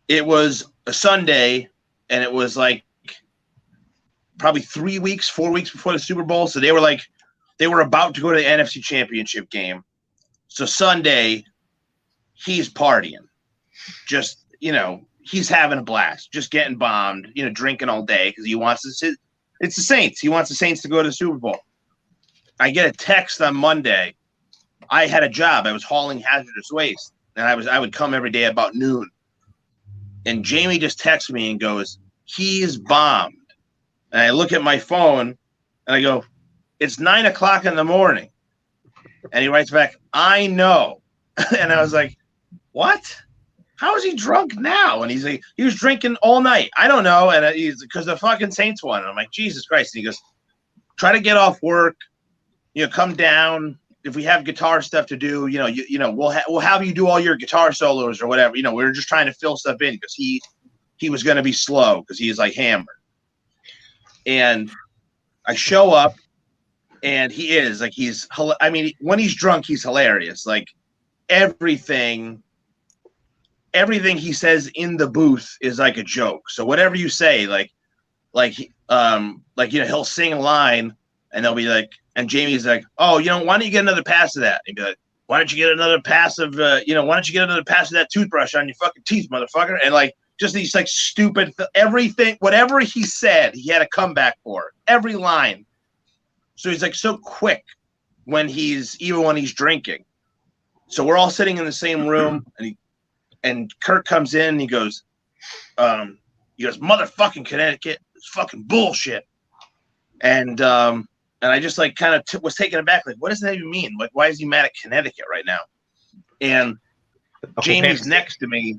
it was a Sunday, and it was like probably 4 weeks before the Super Bowl. So they were about to go to the NFC Championship game. So Sunday, he's partying, just, he's having a blast, just getting bombed, drinking all day because he wants to. It's the Saints. He wants the Saints to go to the Super Bowl. I get a text on Monday. I had a job. I was hauling hazardous waste, and I would come every day about noon. And Jamie just texts me and goes, he's bombed. And I look at my phone and I go, it's 9 o'clock in the morning. And he writes back, I know. And I was like, what? How is he drunk now? And he's like, he was drinking all night. I don't know. And he's because the fucking Saints won. And I'm like, Jesus Christ. And he goes, try to get off work, come down. If we have guitar stuff to do, we'll have you do all your guitar solos or whatever. We were just trying to fill stuff in because he was going to be slow because he's like hammered. And I show up, and he is like, when he's drunk, he's hilarious. Like everything he says in the booth is like a joke. So whatever you say, he'll sing a line, and they'll be like, and Jamie's like, oh, why don't you get another pass of that? And he'd be like, why don't you get another pass of, why don't you get another pass of that toothbrush on your fucking teeth, motherfucker? And like, just these like stupid, everything, whatever he said, he had a comeback for every line. So he's like so quick even when he's drinking. So we're all sitting in the same room, and Kirk comes in and he goes, motherfucking Connecticut, it's fucking bullshit. And I just like kind of was taken aback. Like, what does that even mean? Like, why is he mad at Connecticut right now? And Jamie's next to me,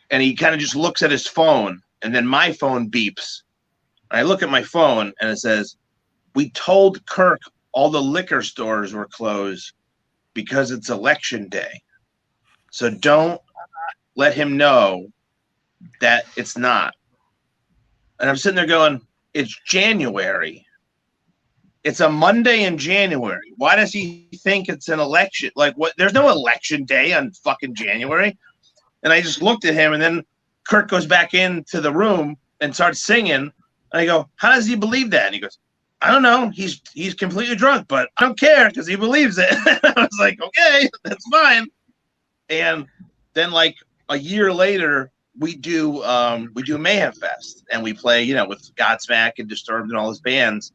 and he kind of just looks at his phone, and then my phone beeps. And I look at my phone, and it says, we told Kirk all the liquor stores were closed because it's election day. So don't let him know that it's not. And I'm sitting there going, it's January. It's a Monday in January. Why does he think it's an election? Like, what? There's no election day on fucking January. And I just looked at him, and then Kirk goes back into the room and starts singing. And I go, how does he believe that? And he goes, I don't know. He's completely drunk, but I don't care because he believes it. I was like, okay, that's fine. And then like a year later, we do Mayhem Fest, and we play, with Godsmack and Disturbed and all his bands.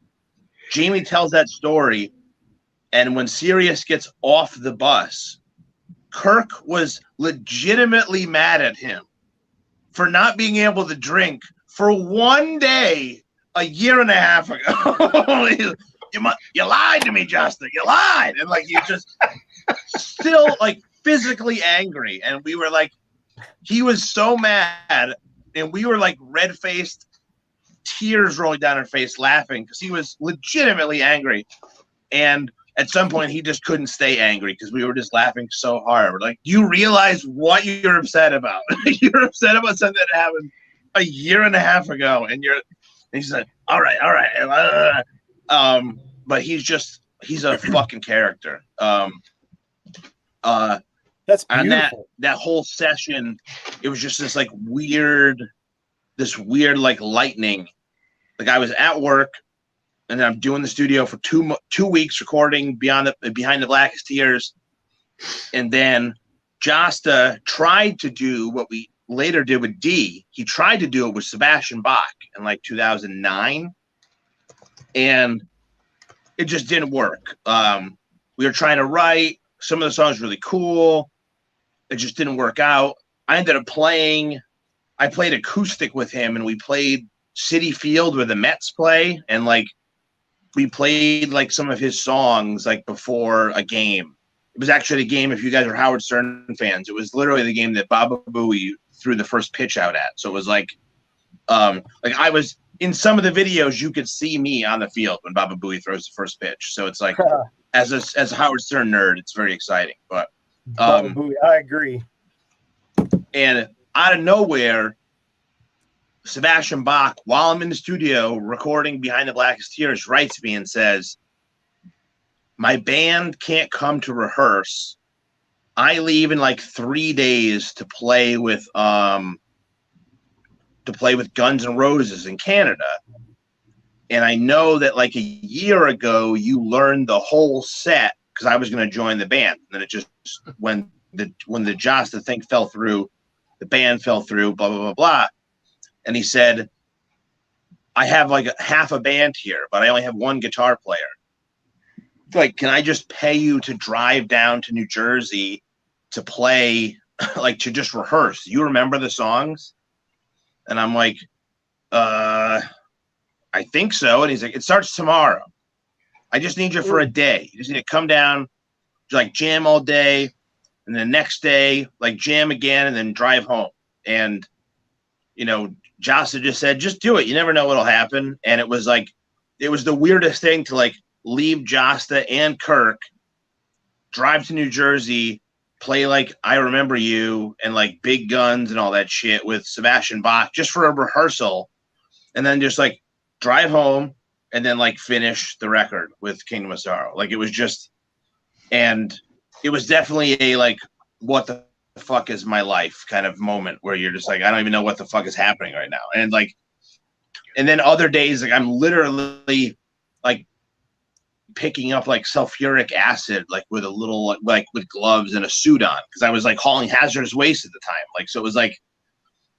Jamie tells that story, and when Sirius gets off the bus, Kirk was legitimately mad at him for not being able to drink for one day a year and a half ago. You lied to me, Justin. You lied. And like, you just still like physically angry. And we were like, he was so mad, and we were like red-faced, tears rolling down her face, laughing because he was legitimately angry. And at some point, he just couldn't stay angry because we were just laughing so hard. We're like, you realize what you're upset about? You're upset about something that happened a year and a half ago, and he's like, all right. But he's a fucking character. That's and beautiful. that whole session, it was just this like weird like lightning. Like I was at work, and then I'm doing the studio for 2 weeks recording Behind the Blackest Tears, and then Josta tried to do what we later did with Dee. He tried to do it with Sebastian Bach in like 2009, and it just didn't work. We were trying to write. Some of the songs were really cool. It just didn't work out. I ended up played acoustic with him, and we played Citi Field where the Mets play, and like we played like some of his songs like before a game. It was actually a game, if you guys are Howard Stern fans, it was literally the game that Baba Booey threw the first pitch out at. So it was like I was in some of the videos, you could see me on the field when Baba Booey throws the first pitch. So it's like as a Howard Stern nerd, it's very exciting. But Baba Booey, I agree. And out of nowhere, Sebastian Bach, while I'm in the studio recording Behind the Blackest Tears, writes me and says, my band can't come to rehearse. I leave in like 3 days to play with Guns N' Roses in Canada. And I know that like a year ago you learned the whole set because I was going to join the band. And then it just when the Josta thing fell through, the band fell through, blah blah blah blah. And he said, I have like half a band here, but I only have one guitar player. Like, can I just pay you to drive down to New Jersey to play, like to just rehearse? You remember the songs? And I'm like, I think so. And he's like, it starts tomorrow. I just need you for a day. You just need to come down, like jam all day, and the next day, like jam again, and then drive home. And, you know, Josta just said, just do it. You never know what'll happen. And it was like, it was the weirdest thing to like leave Josta and Kirk, drive to New Jersey, play like I Remember You and like Big Guns and all that shit with Sebastian Bach just for a rehearsal, and then just like drive home and then like finish the record with Kingdom of Sorrow. Like it was just, and it was definitely a like, what the fuck is my life kind of moment where you're just like, I don't even know what the fuck is happening right now. And like, and then other days, like I'm literally like picking up like sulfuric acid, like with a little, like with gloves and a suit on. Cause I was like hauling hazardous waste at the time. Like, so it was like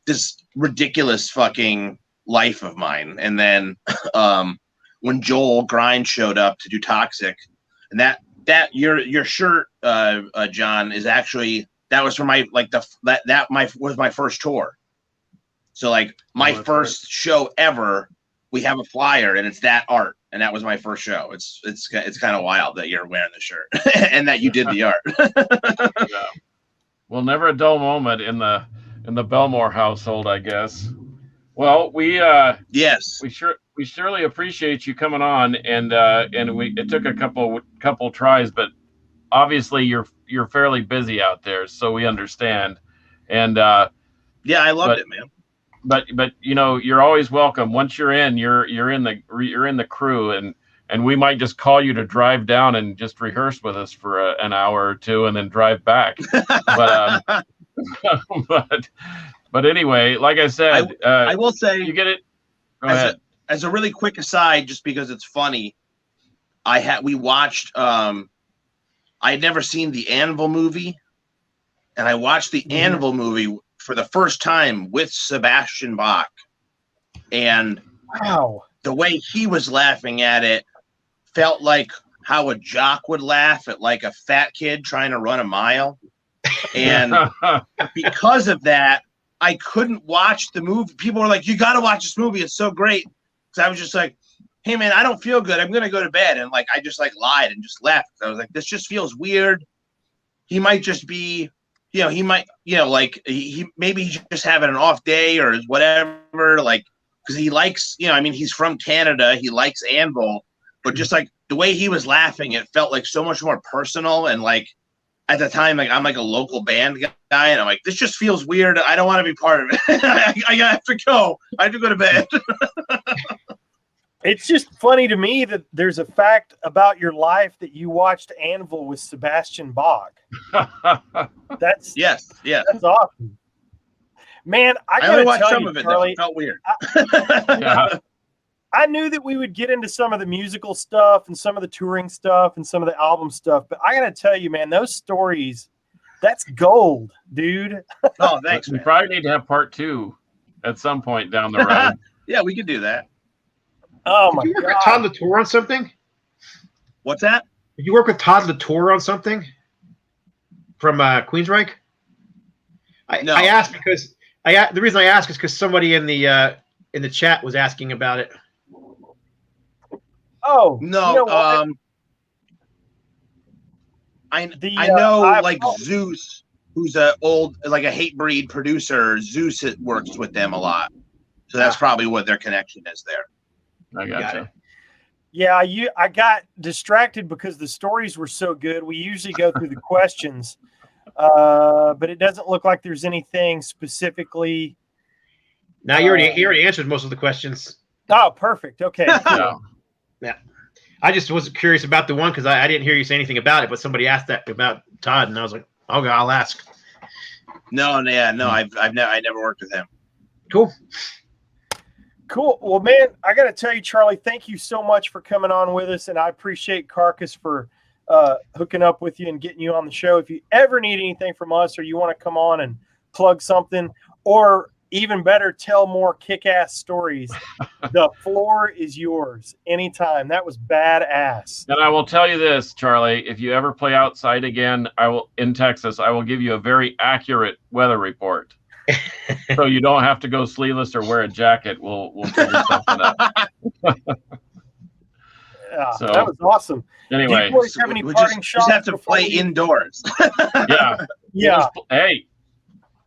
this ridiculous fucking life of mine. And then, when Joel Grind showed up to do Toxic, and that your shirt, John, is actually, that was for my, like was my first tour. So like my first show ever, we have a flyer and it's that art. And that was my first show. It's kind of wild that you're wearing the shirt and that you did the art. Yeah. Well, never a dull moment in the Bellmore household, I guess. Well, yes, we surely appreciate you coming on, and it took a couple tries, but obviously you're fairly busy out there, so we understand. And yeah, I loved it, man. But you know, you're always welcome. Once you're in the crew, and we might just call you to drive down and just rehearse with us for an hour or two, and then drive back. But anyway, like I said, I will say, you get it. Go ahead. As a really quick aside, just because it's funny, we watched. I had never seen the Anvil movie, and I watched the Anvil movie for the first time with Sebastian Bach, and wow, the way he was laughing at it felt like how a jock would laugh at like a fat kid trying to run a mile. And because of that, I couldn't watch the movie. People were like, you got to watch this movie. It's so great. So I was just like, hey man, I don't feel good. I'm going to go to bed. And like, I just like lied and just left. I was like, this just feels weird. He might just be, you know, he might, you know, like maybe he's just having an off day or whatever. Like, cause he likes, you know, I mean, he's from Canada. He likes Anvil, but just like the way he was laughing, it felt like so much more personal. And like, at the time, like I'm like a local band guy, and I'm like, this just feels weird. I don't want to be part of it. I have to go. I have to go to bed. It's just funny to me that there's a fact about your life that you watched Anvil with Sebastian Bach. That's yes. That's awesome. Man, I only watched tell some you, of it. Charlie, That felt weird. I knew that we would get into some of the musical stuff and some of the touring stuff and some of the album stuff, but I got to tell you, man, those stories, that's gold, dude. Oh, thanks, We man. probably need to have part 2 at some point down the road. Yeah, we could do that. Oh, Did my you work God. with Todd Latour on something? What's that? Did you work with Todd Latour on something from Queensryche? No. I asked because the reason I asked is because somebody in the chat was asking about it. Oh, No, you know what? I know like Zeus, who's a hate breed producer. Zeus works with them a lot, so that's probably what their connection is there. I gotcha. Yeah, I got distracted because the stories were so good. We usually go through the questions, but it doesn't look like there's anything specifically. Now you already answered most of the questions. Oh, perfect. Okay. Cool. Yeah. I just was curious about the one because I didn't hear you say anything about it, but somebody asked that about Todd, and I was like, okay, I'll ask. No, I never worked with him. Cool. Well, man, I got to tell you, Charlie, thank you so much for coming on with us, and I appreciate Carcass for hooking up with you and getting you on the show. If you ever need anything from us or you want to come on and plug something, or even better, tell more kick-ass stories, the floor is yours anytime. That was badass. And I will tell you this, Charlie, if you ever play outside again, in Texas, I will give you a very accurate weather report. So you don't have to go sleeveless or wear a jacket. We'll figure something out. Yeah, so, that was awesome. Anyway, do you boys have any parting shots? Just have to play indoors. Yeah. Hey,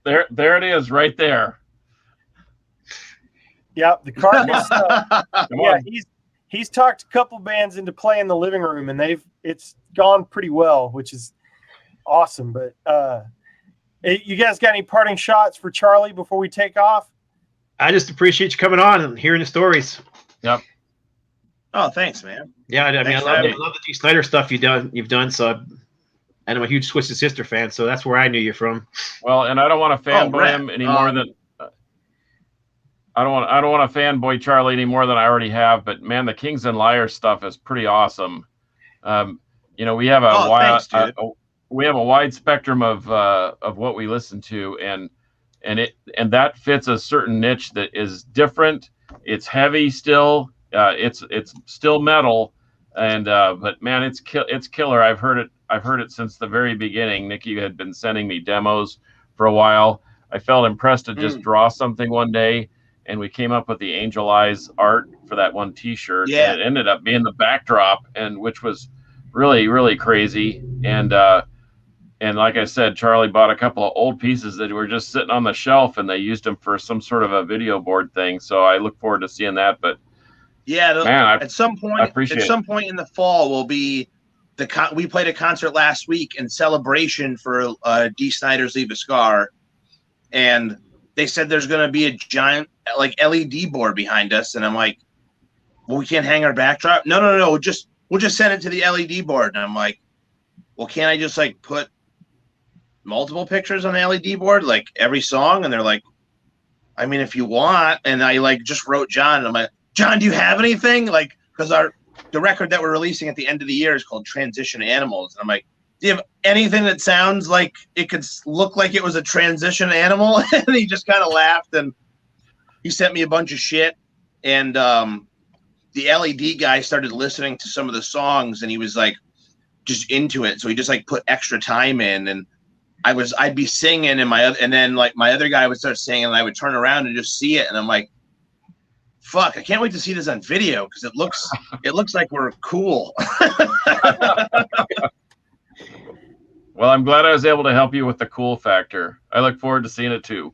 there it is, right there. Yeah, the Carcass. He's talked a couple bands into playing the living room, and it's gone pretty well, which is awesome. But you guys got any parting shots for Charlie before we take off? I just appreciate you coming on and hearing the stories. Yep. Oh, thanks, man. Yeah, I love the Dee Snider stuff you've done. So I'm a huge Twisted Sister fan, so that's where I knew you from. Well, and I don't want to fanboy him any more than I don't want to fanboy Charlie any more than I already have. But man, the Kings and Liars stuff is pretty awesome. We have a wide spectrum of what we listen to, and that fits a certain niche that is different. It's heavy still. It's still metal, but man, it's killer. I've heard it since the very beginning. Nikki had been sending me demos for a while. I felt impressed to just draw something one day, and we came up with the Angel Eyes art for that one T-shirt. Yeah, and it ended up being the backdrop, which was really, really crazy. And like I said, Charlie bought a couple of old pieces that were just sitting on the shelf, and they used them for some sort of a video board thing. So I look forward to seeing that. But yeah, man, at some point in the fall will be we played a concert last week in celebration for Dee Snider's Leave a Scar, and they said there's going to be a giant LED board behind us, and I'm like, well, we can't hang our backdrop. No, we'll just send it to the LED board, and I'm like, well, can't I just put multiple pictures on the LED board, like every song? And they're like, I mean, if you want. And I just wrote John, and I'm like, John, do you have anything? Because the record that we're releasing at the end of the year is called Transition Animals. And I'm like, do you have anything that sounds like it could look like it was a transition animal? And he just kind of laughed, and he sent me a bunch of shit. And the LED guy started listening to some of the songs, and he was just into it. So he just put extra time in, and I'd be singing, and then my other guy would start singing, and I would turn around and just see it, and I'm like, fuck, I can't wait to see this on video because it looks like we're cool. Well, I'm glad I was able to help you with the cool factor. I look forward to seeing it too.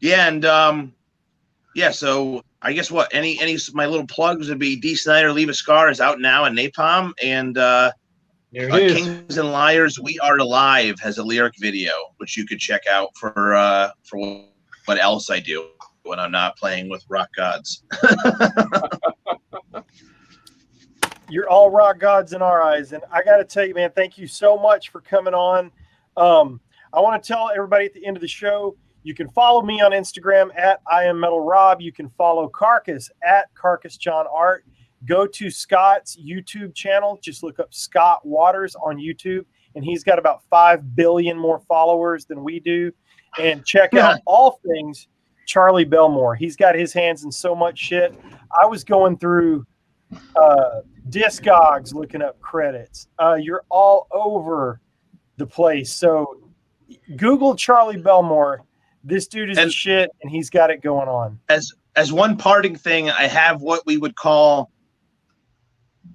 Yeah, and so I guess my little plugs would be Dee Snider Leave a Scar is out now in Napalm, and Kings and Liars We Are Alive has a lyric video which you could check out for what else I do when I'm not playing with rock gods. You're all rock gods in our eyes. And I got to tell you, man, thank you so much for coming on. I want to tell everybody at the end of the show, you can follow me on Instagram at I am Metal Rob. You can follow Carcass at Carcass John Art. Go to Scott's YouTube channel. Just look up Scott Waters on YouTube. And he's got about 5 billion more followers than we do. And check out all things Charlie Bellmore. He's got his hands in so much shit. I was going through Discogs looking up credits. You're all over the place. So Google Charlie Bellmore. This dude is the shit, and he's got it going on. As one parting thing, I have what we would call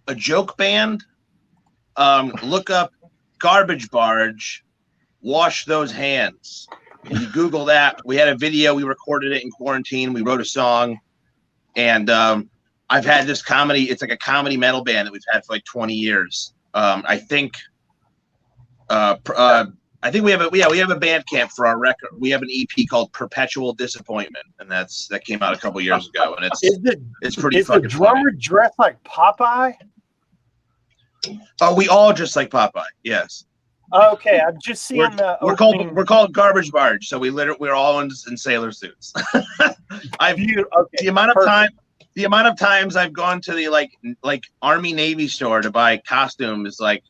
a joke band. Look up Garbage Barge, Wash Those Hands. If you Google that, we had a video. We recorded it in quarantine. We wrote a song, and I've had this comedy. It's like a comedy metal band that we've had for like 20 years. I think we have a band camp for our record. We have an EP called Perpetual Disappointment, and that came out a couple years ago, and it's pretty fucking funny. Is the drummer dressed like Popeye? Oh, we all dress like Popeye. Yes. Okay, I'm just seeing we're called Garbage Barge, so we're all in sailor suits. The amount of times I've gone to the like Army Navy store to buy costumes, like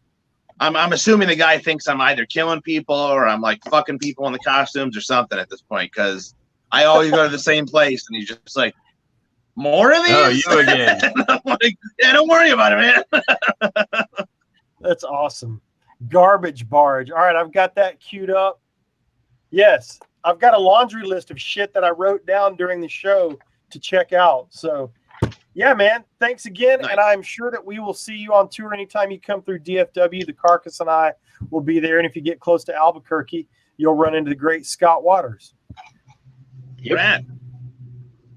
I'm assuming the guy thinks I'm either killing people or I'm like fucking people in the costumes or something at this point, because I always go to the same place and he's just like, more of these? Oh, you again. I'm like, yeah, don't worry about it, man. That's awesome. Garbage Barge. All right, I've got that queued up. Yes, I've got a laundry list of shit that I wrote down during the show to check out. So, yeah, man, thanks again. Nice. And I'm sure that we will see you on tour anytime you come through DFW. The Carcass and I will be there. And if you get close to Albuquerque, you'll run into the great Scott Waters. Yep.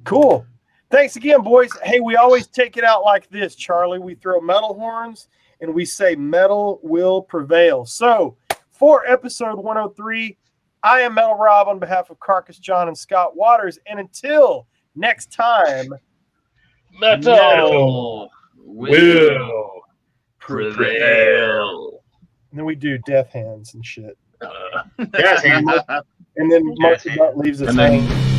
Cool. Thanks again, boys. Hey, we always take it out like this, Charlie. We throw metal horns and we say metal will prevail. So for episode 103, I am Metal Rob on behalf of Carcass John and Scott Waters. And until next time, metal will prevail. And then we do death hands and shit. Death hands. And then Marky Butt leaves us hanging.